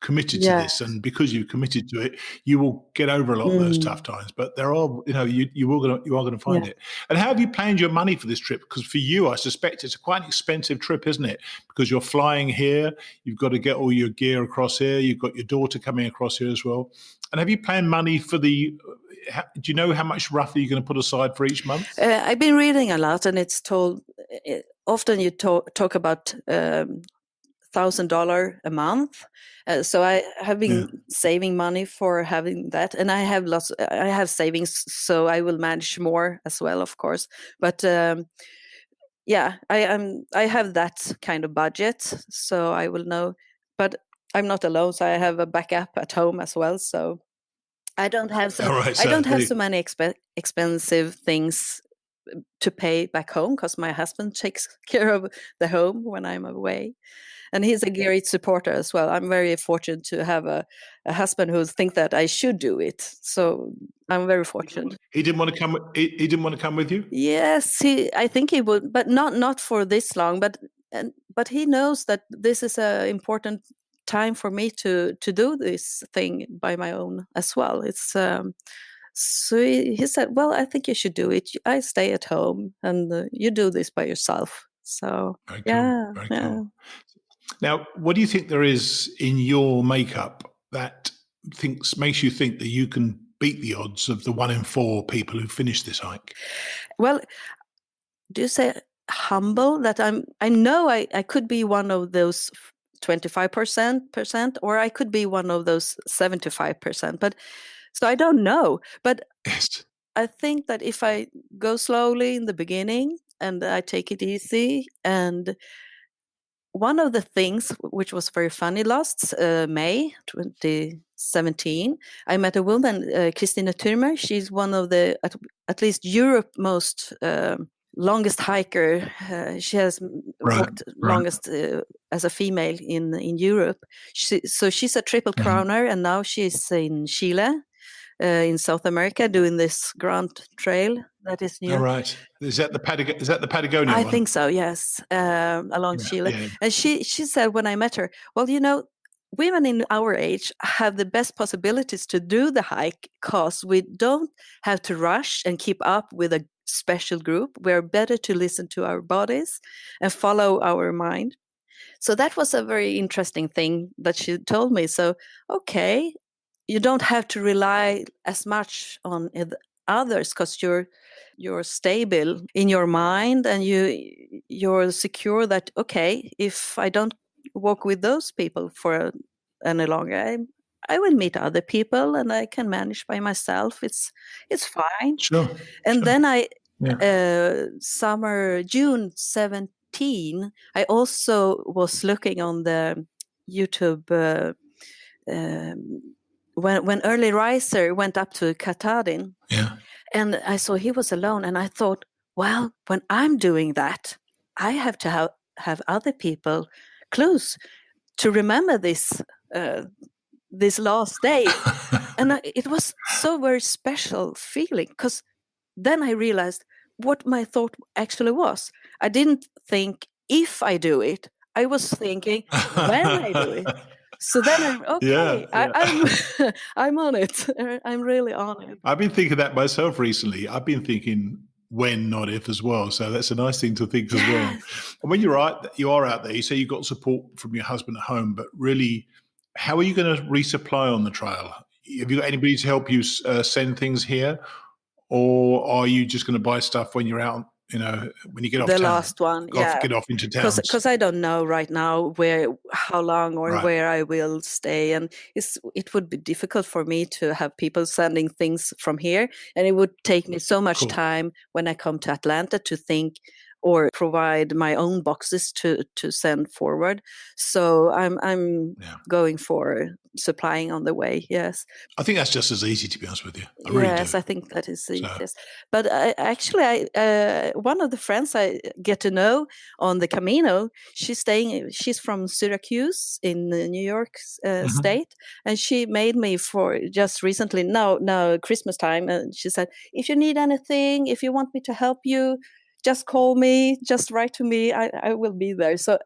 committed to this, and because you've committed to it, you will get over a lot of those tough times. But there are, you are going to find it. And how have you planned your money for this trip? Because for you, I suspect it's a quite expensive trip, isn't it? Because you're flying here, you've got to get all your gear across here, you've got your daughter coming across here as well. And have you planned money for do you know how much roughly you're going to put aside for each month? I've been reading a lot, and it's told often you talk about $1,000 a month. So I have been saving money for having that, and I have savings, so I will manage more as well, of course. But I have that kind of budget, so I will know. But I'm not alone, so I have a backup at home as well. So I don't have so All right, I so don't have so many expensive things to pay back home because my husband takes care of the home when I'm away. And he's a great supporter as well. I'm very fortunate to have a husband who thinks that I should do it. So I'm very fortunate. he didn't want to come. He didn't want to come with you. Yes, I think he would, but not for this long. But he knows that this is a important time for me to do this thing by my own as well. It's so he said, "Well, I think you should do it. I stay at home, and you do this by yourself." So Very cool. yeah, Very yeah. cool. Now, what do you think there is in your makeup that makes you think that you can beat the odds of the 1 in 4 people who finish this hike? Well, do you say humble that I know I could be one of those 25%, or I could be one of those 75%, but so I don't know. But Yes. I think that if I go slowly in the beginning and I take it easy, and one of the things which was very funny last May 2017, I met a woman, Christina Thürmer. She's one of the at least Europe most longest hiker. She has walked longest as a female in Europe. So she's a triple crowner, and now she's in Chile, in South America, doing this Grand Trail that is new. All right. Is that the Patagonia I one? think so, yes, along Chile. Yeah. And she said when I met her, well, women in our age have the best possibilities to do the hike because we don't have to rush and keep up with a special group. We're better to listen to our bodies and follow our mind. So that was a very interesting thing that she told me. So, okay, you don't have to rely as much on others because you're stable in your mind, and you're secure that, okay, if I don't walk with those people for any longer, I will meet other people and I can manage by myself. It's fine. Sure. And then Yeah. June 17, I also was looking on the YouTube when Early Riser went up to Katahdin. Yeah. And I saw he was alone, and I thought, well, when I'm doing that, I have to have other people close to remember this last day. And it was so very special feeling, because then I realized what my thought actually was. I didn't think if I do it, I was thinking when I do it. So then I'm on it. I'm really on it. I've been thinking that myself recently. I've been thinking when, not if, as well. So that's a nice thing to think as well. And when you are out there, you say you've got support from your husband at home, but really, how are you going to resupply on the trail? Have you got anybody to help you send things here? Or are you just going to buy stuff when you're out, when you get off the town? Last one, Get off into town. Because I don't know right now how long or where I will stay. And it would be difficult for me to have people sending things from here. And it would take me so much time when I come to Atlanta to think or provide my own boxes to send forward. So I'm going for supplying on the way. Yes, I think that's just as easy, to be honest with you. I think that is the easiest. But one of the friends I get to know on the Camino, she's from Syracuse in New York State, and she made me for just recently now Christmas time, and she said, if you need anything, if you want me to help you, just call me, just write to me. I will be there. So,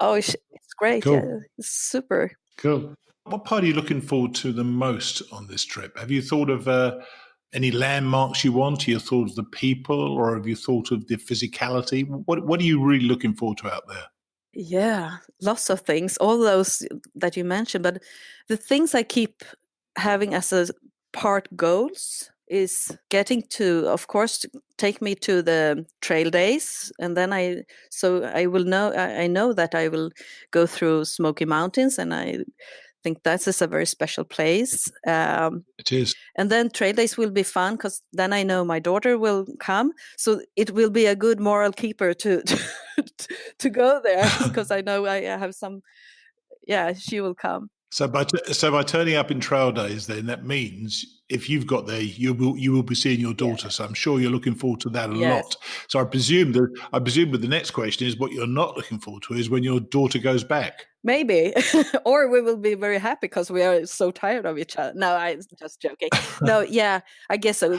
it's great. Cool. Yeah, it's super. Cool. What part are you looking forward to the most on this trip? Have you thought of any landmarks you want? Have you thought of the people, or have you thought of the physicality? What are you really looking forward to out there? Yeah, lots of things, all those that you mentioned. But the things I keep having as a part goals is getting to, of course, take me to the trail days, and then I know that I will go through Smoky Mountains, and I think that is a very special place. It is. And then trail days will be fun, because then I know my daughter will come, so it will be a good moral keeper to to go there, because I know I have some. Yeah, she will come. So by turning up in trail days, then that means if you've got there, you will be seeing your daughter. Yeah. So I'm sure you're looking forward to that a Yes. lot. So I presume with the next question is what you're not looking forward to is when your daughter goes back. Maybe, or we will be very happy because we are so tired of each other. No, I'm just joking. No, yeah, I guess so.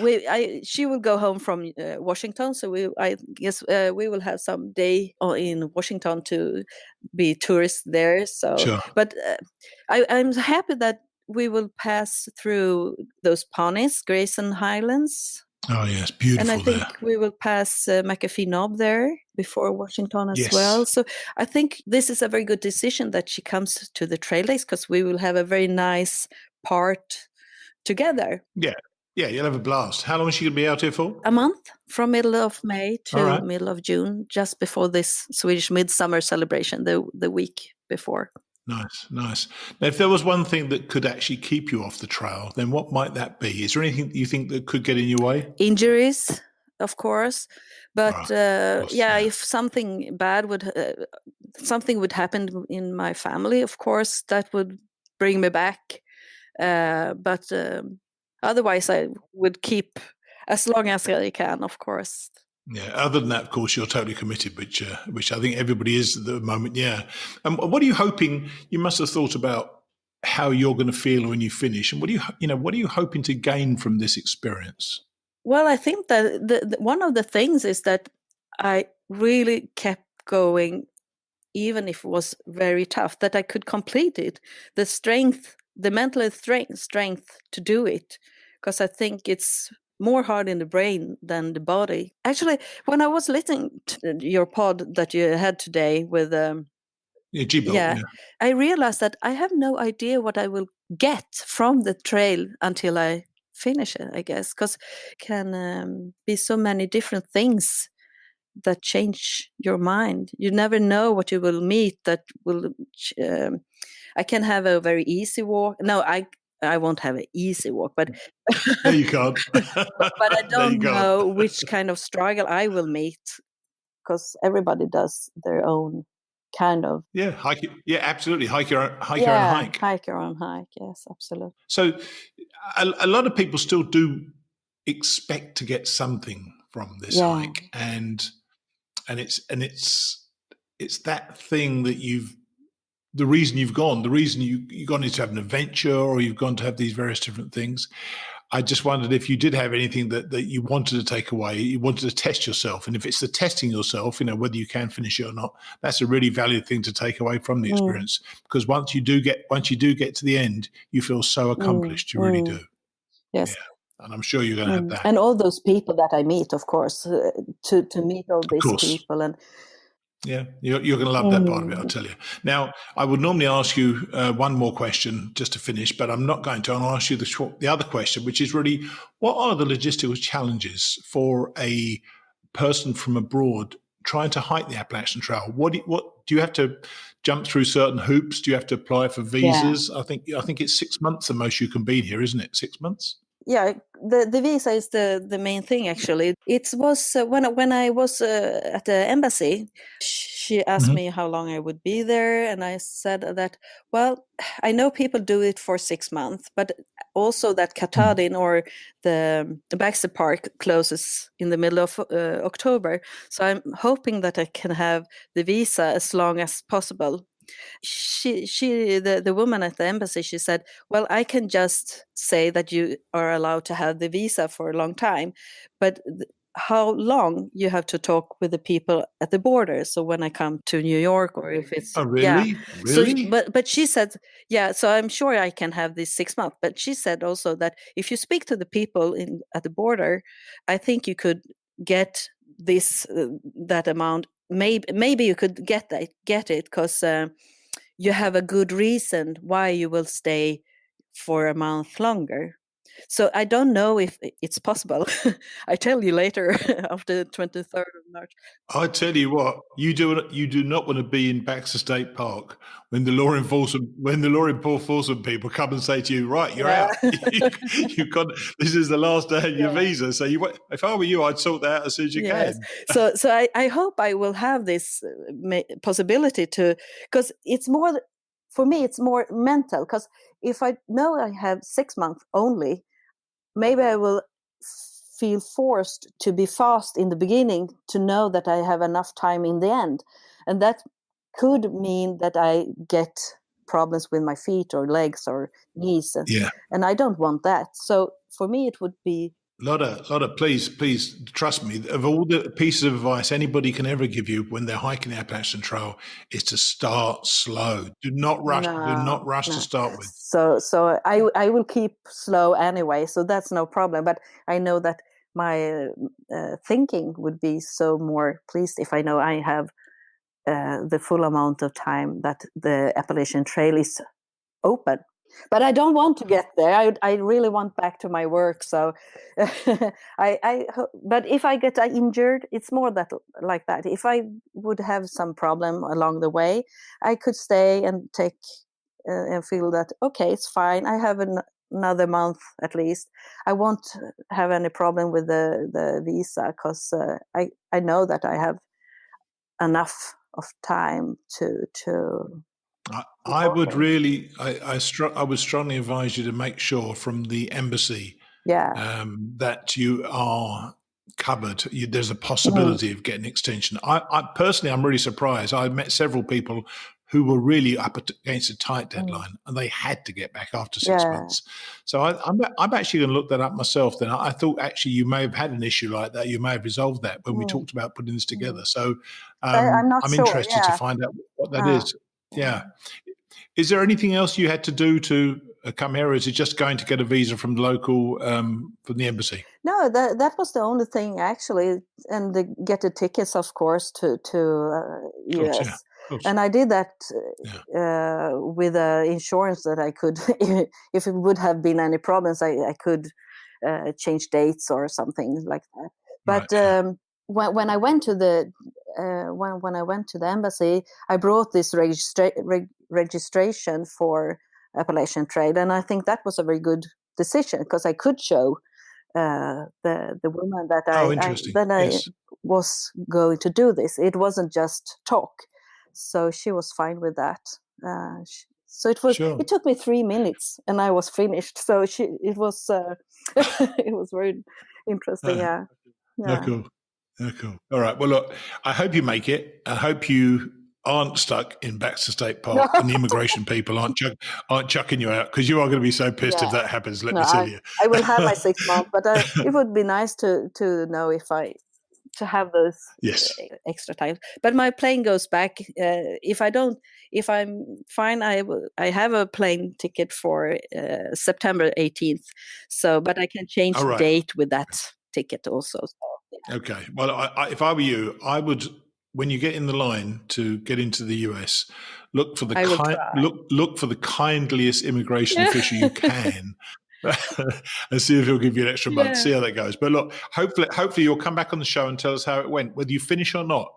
She will go home from Washington, so I guess we will have some day in Washington to be tourists there. So, Sure. but I'm happy that we will pass through those ponies, Grayson Highlands. Oh yes, beautiful. And I think there. we will pass McAfee Knob there before Washington as Yes. well. So I think this is a very good decision that she comes to the trail days because we will have a very nice part together. Yeah, you'll have a blast. How long is she going to be out here for? A month, from middle of May to All right. middle of June, just before this Swedish midsummer celebration, the week before. Nice. Now, if there was one thing that could actually keep you off the trail, then what might that be? Is there anything you think that could get in your way? Injuries, of course, but yeah. if something bad would happen in my family, of course, that would bring me back. But otherwise, I would keep as long as I can, of course. Yeah. Other than that, of course, you're totally committed, which I think everybody is at the moment. Yeah. And what are you hoping? You must have thought about how you're going to feel when you finish, and what are you hoping to gain from this experience? Well, I think that one of the things is that I really kept going, even if it was very tough. That I could complete it. The strength, the mental strength to do it, because I think it's more hard in the brain than the body. Actually, when I was listening to your pod that you had today with I realized that I have no idea what I will get from the trail until I finish it, I guess, because it can be so many different things that change your mind. You never know what you will meet that will I can have a very easy walk. No, I won't have an easy walk, but no, you can't. but I don't know which kind of struggle I will meet, because everybody does their own kind of hike. Yeah, absolutely. Hike your own hike. Hike your own hike. Yes, absolutely. So, a lot of people still do expect to get something from this hike, and it's that thing that the reason you've gone is to have an adventure, or you've gone to have these various different things. I just wondered if you did have anything that you wanted to take away, you wanted to test yourself. And if it's the testing yourself, whether you can finish it or not, that's a really valuable thing to take away from the experience. Because once you do get to the end, you feel so accomplished. You really do. Yes. Yeah. And I'm sure you're going to have that. And all those people that I meet, of course, to meet all these people. And yeah, you're going to love that part of it, I'll tell you. Now, I would normally ask you one more question just to finish, but I'm not going to. I'll ask you the other question, which is really, what are the logistical challenges for a person from abroad trying to hike the Appalachian Trail? What do you have to jump through certain hoops? Do you have to apply for visas? Yeah. I think it's 6 months the most you can be here, isn't it? 6 months? Yeah, the visa is the main thing, actually. It was when I was at the embassy, she asked me how long I would be there, and I said that, well, I know people do it for 6 months, but also that Katahdin or the Baxter Park closes in the middle of October, so I'm hoping that I can have the visa as long as possible. The woman at the embassy, she said, well, I can just say that you are allowed to have the visa for a long time, but how long you have to talk with the people at the border. So when I come to New York, or if it's really? So, but she said, so I'm sure I can have this 6 months. But she said also that if you speak to the people at the border, I think you could get this that amount. Maybe you could get it because you have a good reason why you will stay for a month longer. So I don't know if it's possible. I tell you later after the 23rd of March. I tell you what, you do not want to be in Baxter State Park when the law enforcement people come and say to you, right, you're out. You've got, this is the last day of your visa. So if I were you, I'd sort that out as soon as you can. So I hope I will have this possibility to, because it's more for me, it's more mental, because if I know I have 6 months only, maybe I will feel forced to be fast in the beginning to know that I have enough time in the end. And that could mean that I get problems with my feet or legs or knees. Yeah. And I don't want that. So for me, it would be... Lotta, please trust me. Of all the pieces of advice anybody can ever give you when they're hiking the Appalachian Trail, is to start slow. Do not rush. Do not rush to start with. So I will keep slow anyway. So that's no problem. But I know that my thinking would be so more pleased if I know I have the full amount of time that the Appalachian Trail is open. But I don't want to get there. I really want back to my work. So, but if I get injured, it's more that like that. If I would have some problem along the way, I could stay and take and feel that okay, it's fine. I have another month at least. I won't have any problem with the visa, because I know that I have enough of time to. I would really, I would strongly advise you to make sure from the embassy that you are covered. There's a possibility of getting extension. I personally, I'm really surprised. I met several people who were really up against a tight deadline, and they had to get back after 6 months. So I'm actually going to look that up myself. Then I thought actually you may have had an issue like that. You may have resolved that when we talked about putting this together. So I'm not sure. Interested to find out what that is. Yeah. Is there anything else you had to do to come here, or is it just going to get a visa from the local, from the embassy? No, that was the only thing actually, and get the tickets, of course, to US. And I did that with insurance that I could, if it would have been any problems, I could change dates or something like that. But when I went to the when I went to the embassy, I brought this registration for Appalachian Trail, and I think that was a very good decision, because I could show the woman that I was going to do this. It wasn't just talk, so she was fine with that. So it was. It took me 3 minutes, and I was finished. So it was it was very interesting. Yeah. Cool. Oh, cool. All right. Well, look, I hope you make it. I hope you aren't stuck in Baxter State Park and the immigration people aren't chucking you out, because you are going to be so pissed if that happens. Let me tell you. I will have my 6 months, but it would be nice to know to have those extra time. But my plane goes back. If I'm fine, I have a plane ticket for September 18th. So, but I can change the date with that ticket also. So. Okay. Well, if I were you, I would, when you get in the line to get into the US, look for the look for the kindliest immigration official you can, and see if he'll give you an extra month. See how that goes. But look, hopefully you'll come back on the show and tell us how it went, whether you finish or not.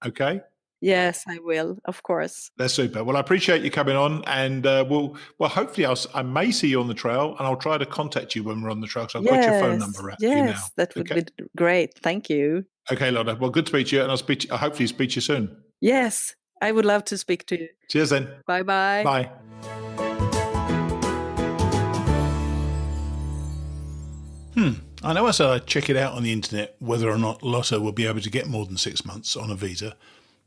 Okay. Yes, I will, of course. That's super. Well, I appreciate you coming on, and hopefully I may see you on the trail, and I'll try to contact you when we're on the trail. So I've got your phone number out for you now. Yes, that would be great. Thank you. Okay, Lotta. Well, good to speak to you, and I'll hopefully speak to you soon. Yes, I would love to speak to you. Cheers then. Bye-bye. Bye. I know I said I'd check it out on the internet whether or not Lotta will be able to get more than 6 months on a visa,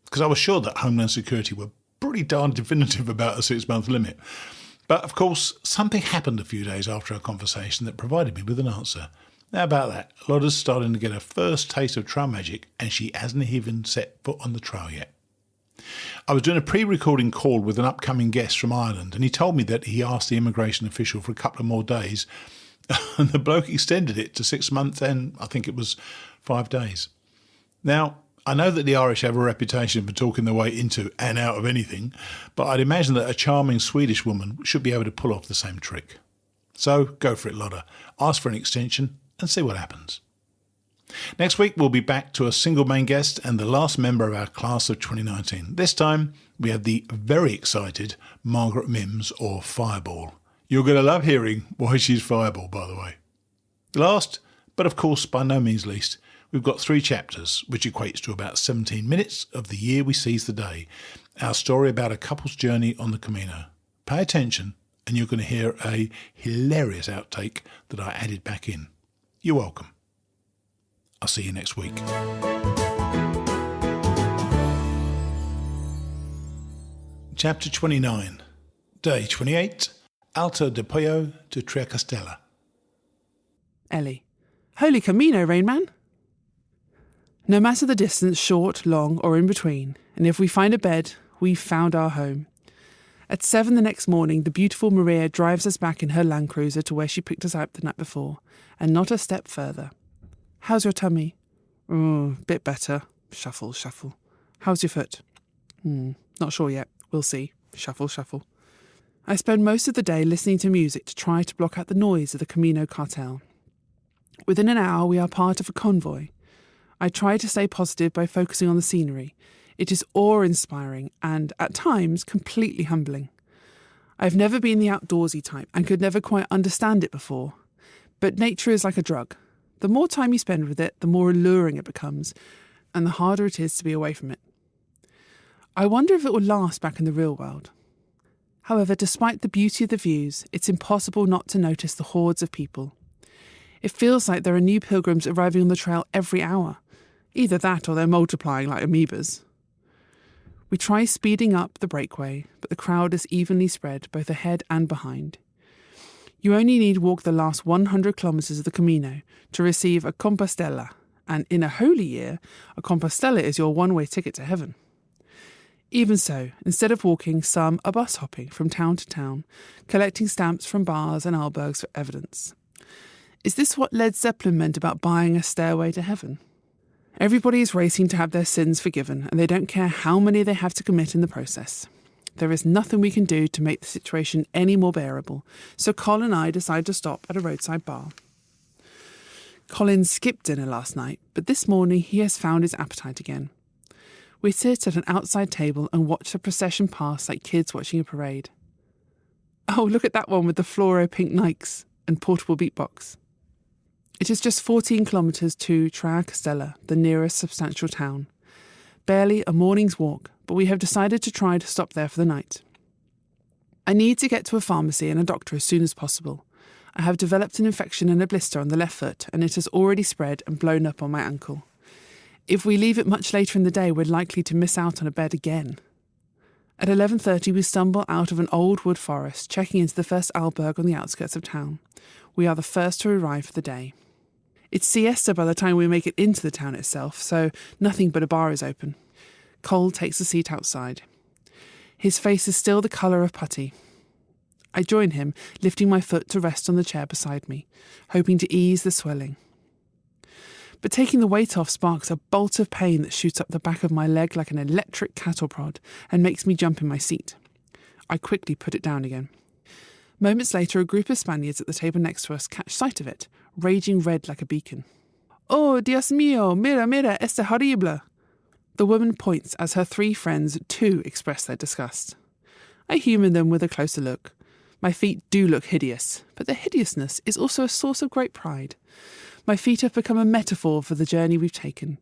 because I was sure that Homeland Security were pretty darn definitive about a 6 month limit. But of course, something happened a few days after our conversation that provided me with an answer. How about that? Lotta's starting to get her first taste of trail magic, and she hasn't even set foot on the trail yet. I was doing a pre-recording call with an upcoming guest from Ireland, and he told me that he asked the immigration official for a couple of more days, and the bloke extended it to 6 months and I think it was 5 days. Now, I know that the Irish have a reputation for talking their way into and out of anything, but I'd imagine that a charming Swedish woman should be able to pull off the same trick. So go for it, Lotta. Ask for an extension and see what happens. Next week, we'll be back to a single main guest and the last member of our class of 2019. This time, we have the very excited Margaret Mims, or Fireball. You're going to love hearing why she's Fireball, by the way. Last, but of course by no means least, we've got 3 chapters, which equates to about 17 minutes of the year we seize the day. our story about a couple's journey on the Camino. Pay attention and you're going to hear a hilarious outtake that I added back in. You're welcome. I'll see you next week. Chapter 29. Day 28. Alto de Pollo to Trecastella. Ellie. Holy Camino, Rainman! No matter the distance, short, long, or in between, and if we find a bed, we've found our home. At 7 the next morning, the beautiful Maria drives us back in her Land Cruiser to where she picked us up the night before, and not a step further. How's your tummy? Bit better. Shuffle, shuffle. How's your foot? Not sure yet. We'll see. Shuffle, shuffle. I spend most of the day listening to music to try to block out the noise of the Camino cartel. Within an hour, we are part of a convoy. I try to stay positive by focusing on the scenery. It is awe-inspiring and, at times, completely humbling. I've never been the outdoorsy type and could never quite understand it before. But nature is like a drug. The more time you spend with it, the more alluring it becomes, and the harder it is to be away from it. I wonder if it will last back in the real world. However, despite the beauty of the views, it's impossible not to notice the hordes of people. It feels like there are new pilgrims arriving on the trail every hour. Either that or they're multiplying like amoebas. We try speeding up the breakaway, but the crowd is evenly spread both ahead and behind. You only need to walk the last 100 kilometres of the Camino to receive a Compostela, and in a holy year, a Compostela is your one-way ticket to heaven. Even so, instead of walking, some are bus hopping from town to town, collecting stamps from bars and albergs for evidence. Is this what Led Zeppelin meant about buying a stairway to heaven? Everybody is racing to have their sins forgiven, and they don't care how many they have to commit in the process. There is nothing we can do to make the situation any more bearable, so Colin and I decide to stop at a roadside bar. Colin skipped dinner last night, but this morning he has found his appetite again. We sit at an outside table and watch the procession pass like kids watching a parade. Oh, look at that one with the fluoro pink Nikes and portable beatbox. It is just 14 kilometres to Trecastella, the nearest substantial town. Barely a morning's walk, but we have decided to try to stop there for the night. I need to get to a pharmacy and a doctor as soon as possible. I have developed an infection and a blister on the left foot, and it has already spread and blown up on my ankle. If we leave it much later in the day, we're likely to miss out on a bed again. At 11:30, we stumble out of an old wood forest, checking into the first alberg on the outskirts of town. We are the first to arrive for the day. It's siesta by the time we make it into the town itself, so nothing but a bar is open. Cole takes a seat outside. His face is still the colour of putty. I join him, lifting my foot to rest on the chair beside me, hoping to ease the swelling. But taking the weight off sparks a bolt of pain that shoots up the back of my leg like an electric cattle prod and makes me jump in my seat. I quickly put it down again. Moments later, a group of Spaniards at the table next to us catch sight of it, raging red like a beacon. Oh, Dios mío, mira, mira, este horrible. The woman points as her 3 friends too express their disgust. I humour them with a closer look. My feet do look hideous, but their hideousness is also a source of great pride. My feet have become a metaphor for the journey we've taken.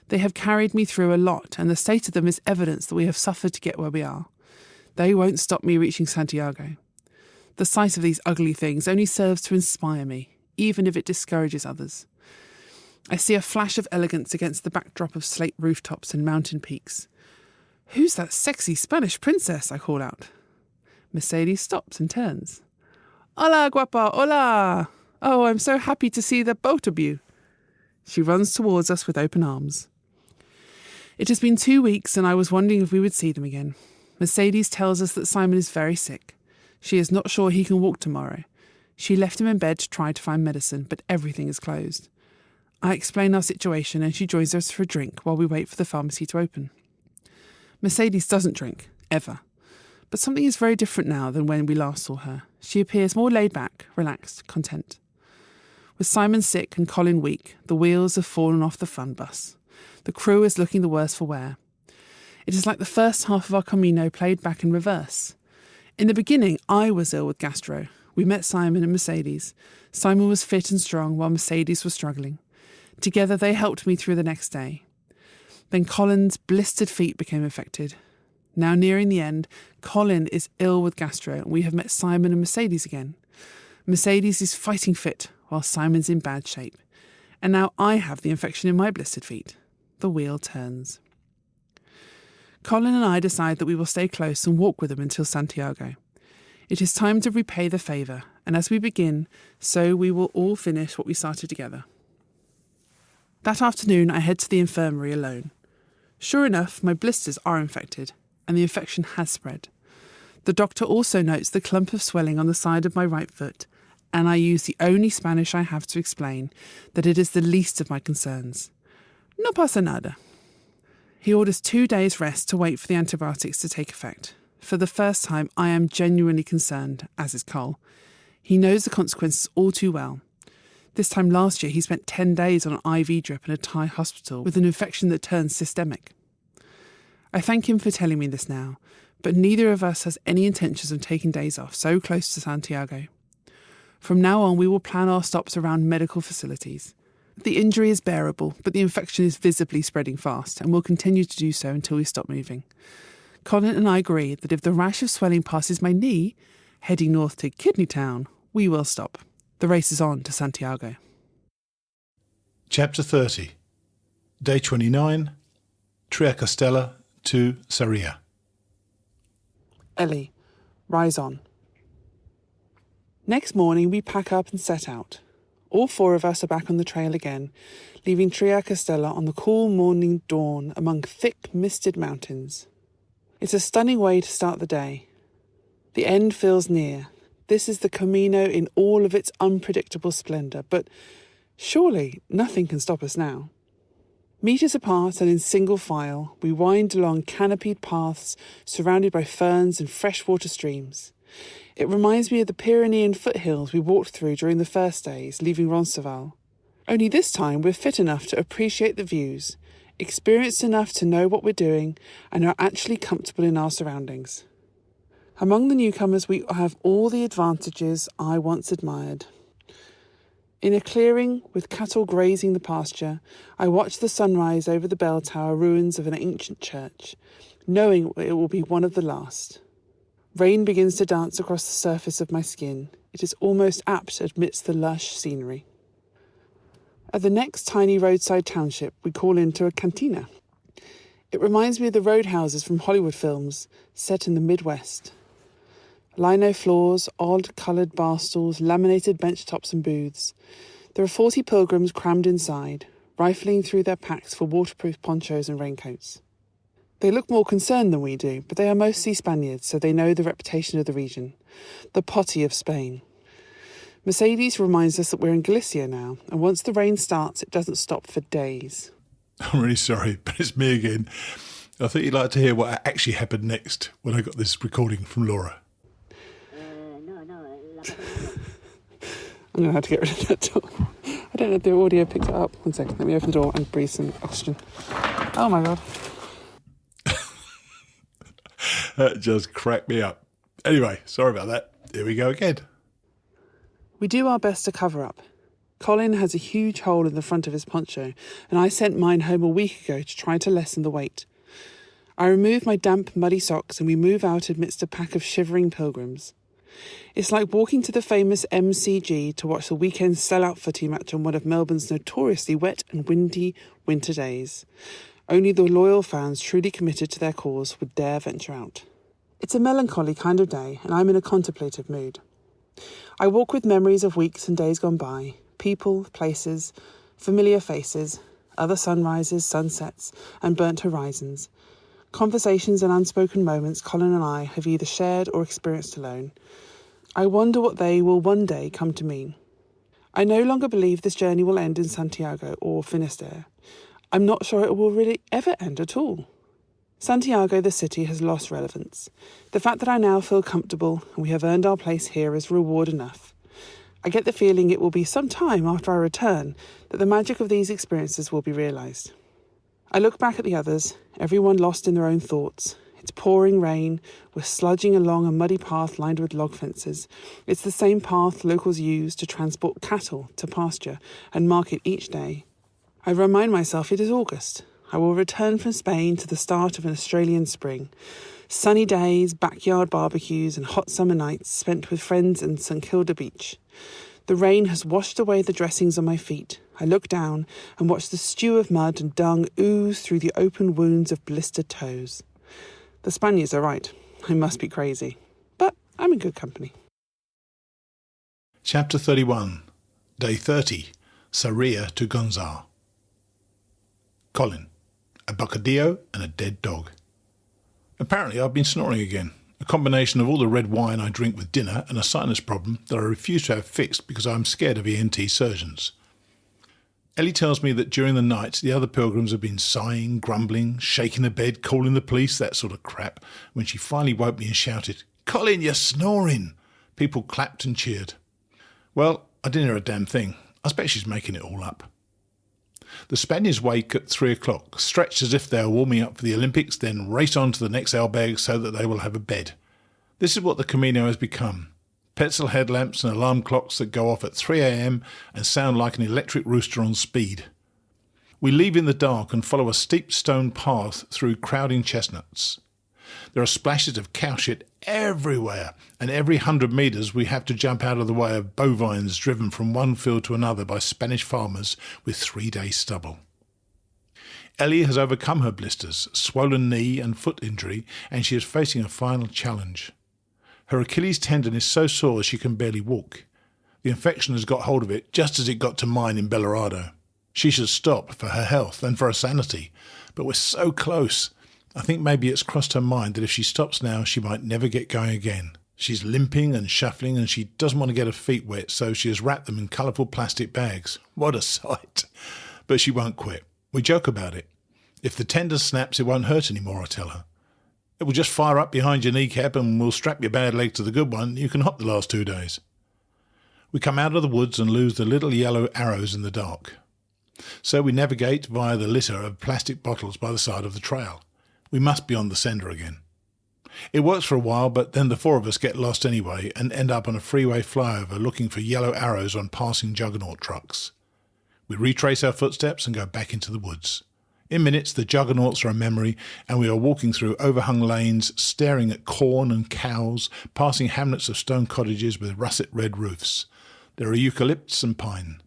They have carried me through a lot, and the state of them is evidence that we have suffered to get where we are. They won't stop me reaching Santiago. The sight of these ugly things only serves to inspire me, even if it discourages others. I see a flash of elegance against the backdrop of slate rooftops and mountain peaks. Who's that sexy Spanish princess? I call out. Mercedes stops and turns. Hola, guapa, hola! Oh, I'm so happy to see the both of you. She runs towards us with open arms. It has been 2 weeks and I was wondering if we would see them again. Mercedes tells us that Simon is very sick. She is not sure he can walk tomorrow. She left him in bed to try to find medicine, but everything is closed. I explain our situation and she joins us for a drink while we wait for the pharmacy to open. Mercedes doesn't drink, ever. But something is very different now than when we last saw her. She appears more laid back, relaxed, content. With Simon sick and Colin weak, the wheels have fallen off the fun bus. The crew is looking the worse for wear. It is like the first half of our Camino played back in reverse. In the beginning, I was ill with gastro. We met Simon and Mercedes. Simon was fit and strong while Mercedes was struggling. Together they helped me through the next day. Then Colin's blistered feet became affected. Now nearing the end, Colin is ill with gastro and we have met Simon and Mercedes again. Mercedes is fighting fit while Simon's in bad shape. And now I have the infection in my blistered feet. The wheel turns. Colin and I decide that we will stay close and walk with them until Santiago. It is time to repay the favour, and as we begin, so we will all finish what we started together. That afternoon I head to the infirmary alone. Sure enough, my blisters are infected, and the infection has spread. The doctor also notes the clump of swelling on the side of my right foot, and I use the only Spanish I have to explain that it is the least of my concerns. No pasa nada. He orders 2 days' rest to wait for the antibiotics to take effect. For the first time, I am genuinely concerned, as is Cole. He knows the consequences all too well. This time last year, he spent 10 days on an IV drip in a Thai hospital with an infection that turns systemic. I thank him for telling me this now, but neither of us has any intentions of taking days off so close to Santiago. From now on, we will plan our stops around medical facilities. The injury is bearable, but the infection is visibly spreading fast and will continue to do so until we stop moving. Colin and I agree that if the rash of swelling passes my knee, heading north to Kidney Town, we will stop. The race is on to Santiago. Chapter 30. Day 29. Triacastella to Sarria. Ellie, rise on. Next morning we pack up and set out. All 4 of us are back on the trail again, leaving Triacastella on the cool morning dawn among thick misted mountains. It's a stunning way to start the day. The end feels near. This is the Camino in all of its unpredictable splendour, but surely nothing can stop us now. Meters apart and in single file, we wind along canopied paths surrounded by ferns and freshwater streams. It reminds me of the Pyrenean foothills we walked through during the first days, leaving Roncesvalles. Only this time we're fit enough to appreciate the views, experienced enough to know what we're doing, and are actually comfortable in our surroundings. Among the newcomers, we have all the advantages I once admired. In a clearing with cattle grazing the pasture, I watch the sunrise over the bell tower ruins of an ancient church, knowing it will be one of the last. Rain begins to dance across the surface of my skin. It is almost apt amidst the lush scenery. At the next tiny roadside township, we call into a cantina. It reminds me of the roadhouses from Hollywood films set in the Midwest. Lino floors, odd-coloured bar stools, laminated bench tops and booths. There are 40 pilgrims crammed inside, rifling through their packs for waterproof ponchos and raincoats. They look more concerned than we do, but they are mostly Spaniards, so they know the reputation of the region. The potty of Spain. Mercedes reminds us that we're in Galicia now, and once the rain starts, it doesn't stop for days. I'm really sorry, but it's me again. I thought you'd like to hear what actually happened next when I got this recording from Laura. I'm going to have to get rid of that door. I don't know if the audio picked it up. 1 second, let me open the door and breathe some oxygen. Oh my God. That just cracked me up. Anyway, sorry about that. Here we go again. We do our best to cover up. Colin has a huge hole in the front of his poncho, and I sent mine home a week ago to try to lessen the weight. I remove my damp, muddy socks and we move out amidst a pack of shivering pilgrims. It's like walking to the famous MCG to watch the weekend sell-out footy match on one of Melbourne's notoriously wet and windy winter days. Only the loyal fans truly committed to their cause would dare venture out. It's a melancholy kind of day, and I'm in a contemplative mood. I walk with memories of weeks and days gone by, people, places, familiar faces, other sunrises, sunsets, and burnt horizons, conversations and unspoken moments Colin and I have either shared or experienced alone. I wonder what they will one day come to mean. I no longer believe this journey will end in Santiago or Finisterre. I'm not sure it will really ever end at all. Santiago, the city, has lost relevance. The fact that I now feel comfortable and we have earned our place here is reward enough. I get the feeling it will be some time after I return that the magic of these experiences will be realised. I look back at the others, everyone lost in their own thoughts. It's pouring rain, we're sludging along a muddy path lined with log fences. It's the same path locals use to transport cattle to pasture and market each day. I remind myself it is August. I will return from Spain to the start of an Australian spring. Sunny days, backyard barbecues and hot summer nights spent with friends in St Kilda Beach. The rain has washed away the dressings on my feet. I look down and watch the stew of mud and dung ooze through the open wounds of blistered toes. The Spaniards are right. I must be crazy. But I'm in good company. Chapter 31. Day 30. Sarria to Gonzar. Colin. A bocadillo and a dead dog. Apparently I've been snoring again. A combination of all the red wine I drink with dinner and a sinus problem that I refuse to have fixed because I'm scared of ENT surgeons. Ellie tells me that during the night the other pilgrims have been sighing, grumbling, shaking the bed, calling the police, that sort of crap, when she finally woke me and shouted, "Colin, you're snoring!" People clapped and cheered. Well, I didn't hear a damn thing. I expect she's making it all up. The Spaniards wake at 3 o'clock, stretched as if they are warming up for the Olympics, then race on to the next albergue so that they will have a bed. This is what the Camino has become. Petzl headlamps and alarm clocks that go off at 3 a.m. and sound like an electric rooster on speed. We leave in the dark and follow a steep stone path through crowding chestnuts. There are splashes of cow shit everywhere, and every 100 metres we have to jump out of the way of bovines driven from one field to another by Spanish farmers with 3-day stubble. Ellie has overcome her blisters, swollen knee and foot injury, and she is facing a final challenge. Her Achilles tendon is so sore she can barely walk. The infection has got hold of it just as it got to mine in Belorado. She should stop for her health and for her sanity, but we're so close. I think maybe it's crossed her mind that if she stops now, she might never get going again. She's limping and shuffling and she doesn't want to get her feet wet, so she has wrapped them in colourful plastic bags. What a sight! But she won't quit. We joke about it. If the tendon snaps, it won't hurt anymore, I tell her. It will just fire up behind your kneecap and we'll strap your bad leg to the good one. You can hop the last 2 days. We come out of the woods and lose the little yellow arrows in the dark. So we navigate via the litter of plastic bottles by the side of the trail. We must be on the sender again. It works for a while, but then the 4 of us get lost anyway and end up on a freeway flyover looking for yellow arrows on passing juggernaut trucks. We retrace our footsteps and go back into the woods. In minutes, the juggernauts are a memory, and we are walking through overhung lanes, staring at corn and cows, passing hamlets of stone cottages with russet red roofs. There are eucalypts and pine.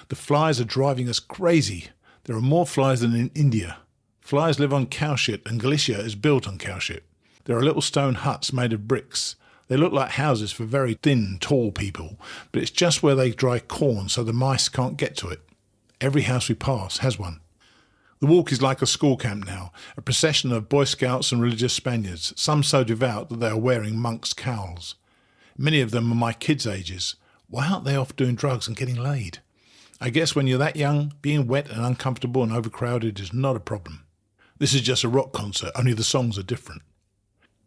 The flies are driving us crazy. There are more flies than in India. Flies live on cow shit, and Galicia is built on cow shit. There are little stone huts made of bricks. They look like houses for very thin, tall people, but it's just where they dry corn so the mice can't get to it. Every house we pass has one. The walk is like a school camp now, a procession of Boy Scouts and religious Spaniards, some so devout that they are wearing monks' cowls. Many of them are my kids' ages. Why aren't they off doing drugs and getting laid? I guess when you're that young, being wet and uncomfortable and overcrowded is not a problem. This is just a rock concert, only the songs are different.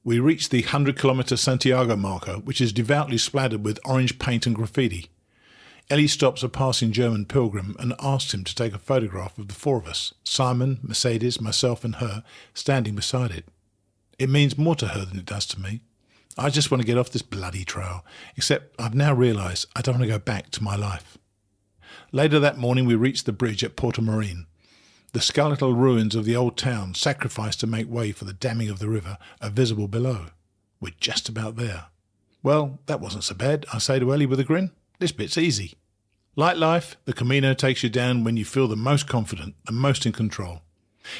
We reach the 100-kilometre Santiago marker, which is devoutly splattered with orange paint and graffiti. Ellie stops a passing German pilgrim and asks him to take a photograph of the 4 of us, Simon, Mercedes, myself and her, standing beside it. It means more to her than it does to me. I just want to get off this bloody trail, except I've now realised I don't want to go back to my life. Later that morning we reach the bridge at Porto Marine. The skeletal ruins of the old town, sacrificed to make way for the damming of the river, are visible below. We're just about there. Well, that wasn't so bad, I say to Ellie with a grin. This bit's easy. Like life, the Camino takes you down when you feel the most confident and most in control.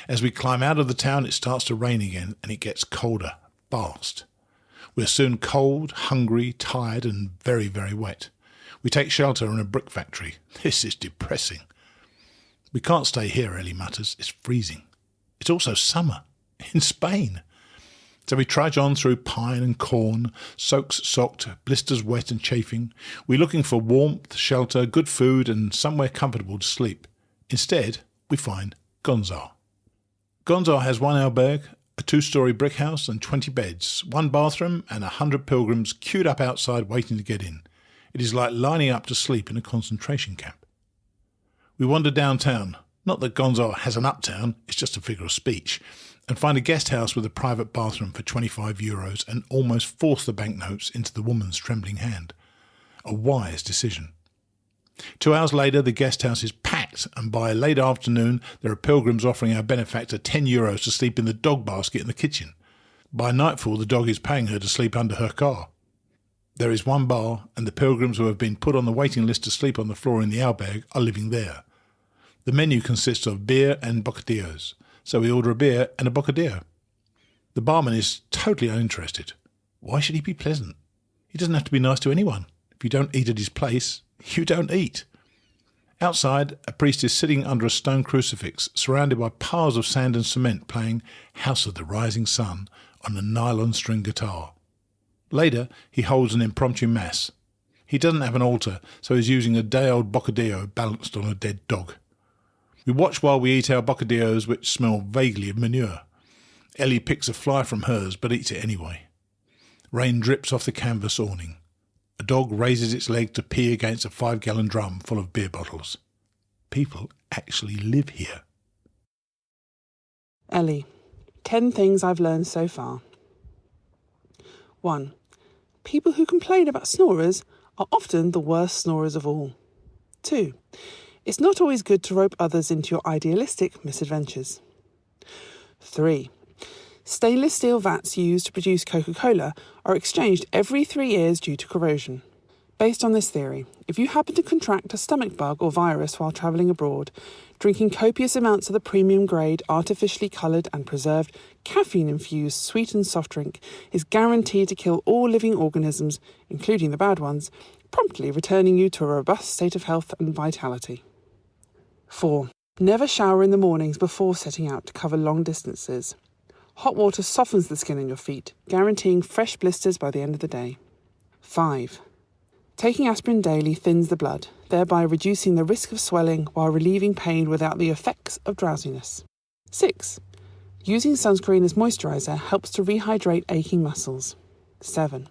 As we climb out of the town, it starts to rain again and it gets colder, fast. We're soon cold, hungry, tired and very, very wet. We take shelter in a brick factory. This is depressing. We can't stay here, Ellie mutters. It's freezing. It's also summer. In Spain. So we trudge on through pine and corn, soaks socked, blisters wet and chafing. We're looking for warmth, shelter, good food and somewhere comfortable to sleep. Instead, we find Gonzar. Gonzar has 1 albergue, a 2-storey brick house and 20 beds, 1 bathroom and 100 pilgrims queued up outside waiting to get in. It is like lining up to sleep in a concentration camp. We wander downtown. Not that Gonzar has an uptown, it's just a figure of speech. And find a guest house with a private bathroom for €25 and almost force the banknotes into the woman's trembling hand. A wise decision. 2 hours later, the guest house is packed packed, and by late afternoon there are pilgrims offering our benefactor €10 to sleep in the dog basket in the kitchen. By nightfall the dog is paying her to sleep under her car. There is one bar, and the pilgrims who have been put on the waiting list to sleep on the floor in the albergue are living there. The menu consists of beer and bocadillos, so we order a beer and a bocadillo. The barman is totally uninterested. Why should he be pleasant? He doesn't have to be nice to anyone. If you don't eat at his place, you don't eat. Outside, a priest is sitting under a stone crucifix, surrounded by piles of sand and cement, playing House of the Rising Sun on a nylon string guitar. Later, he holds an impromptu mass. He doesn't have an altar, so he's using a day-old bocadillo balanced on a dead dog. We watch while we eat our bocadillos, which smell vaguely of manure. Ellie picks a fly from hers, but eats it anyway. Rain drips off the canvas awning. A dog raises its leg to pee against a 5-gallon drum full of beer bottles. People actually live here. Ellie, 10 things I've learned so far. 1. People who complain about snorers are often the worst snorers of all. 2. It's not always good to rope others into your idealistic misadventures. 3. Stainless steel vats used to produce Coca-Cola are exchanged every 3 years due to corrosion. Based on this theory, if you happen to contract a stomach bug or virus while travelling abroad, drinking copious amounts of the premium-grade, artificially coloured and preserved, caffeine-infused sweetened soft drink is guaranteed to kill all living organisms, including the bad ones, promptly returning you to a robust state of health and vitality. 4. Never shower in the mornings before setting out to cover long distances. Hot water softens the skin on your feet, guaranteeing fresh blisters by the end of the day. 5. Taking aspirin daily thins the blood, thereby reducing the risk of swelling while relieving pain without the effects of drowsiness. 6. Using sunscreen as moisturiser helps to rehydrate aching muscles. 7.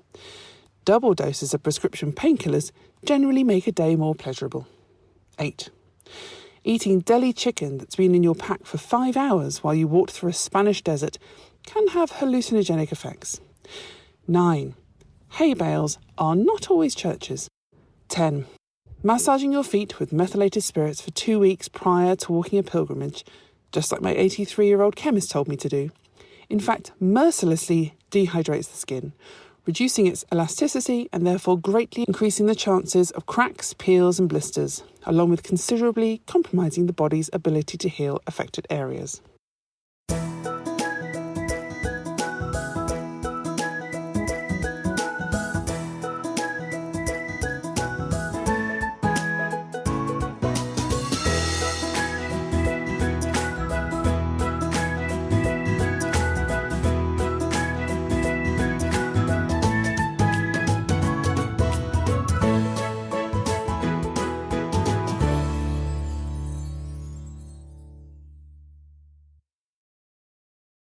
Double doses of prescription painkillers generally make a day more pleasurable. 8. Eating deli chicken that's been in your pack for 5 hours while you walked through a Spanish desert can have hallucinogenic effects. 9. Hay bales are not always churches. 10. Massaging your feet with methylated spirits for 2 weeks prior to walking a pilgrimage, just like my 83-year-old chemist told me to do, in fact mercilessly dehydrates the skin, reducing its elasticity and therefore greatly increasing the chances of cracks, peels and blisters, along with considerably compromising the body's ability to heal affected areas.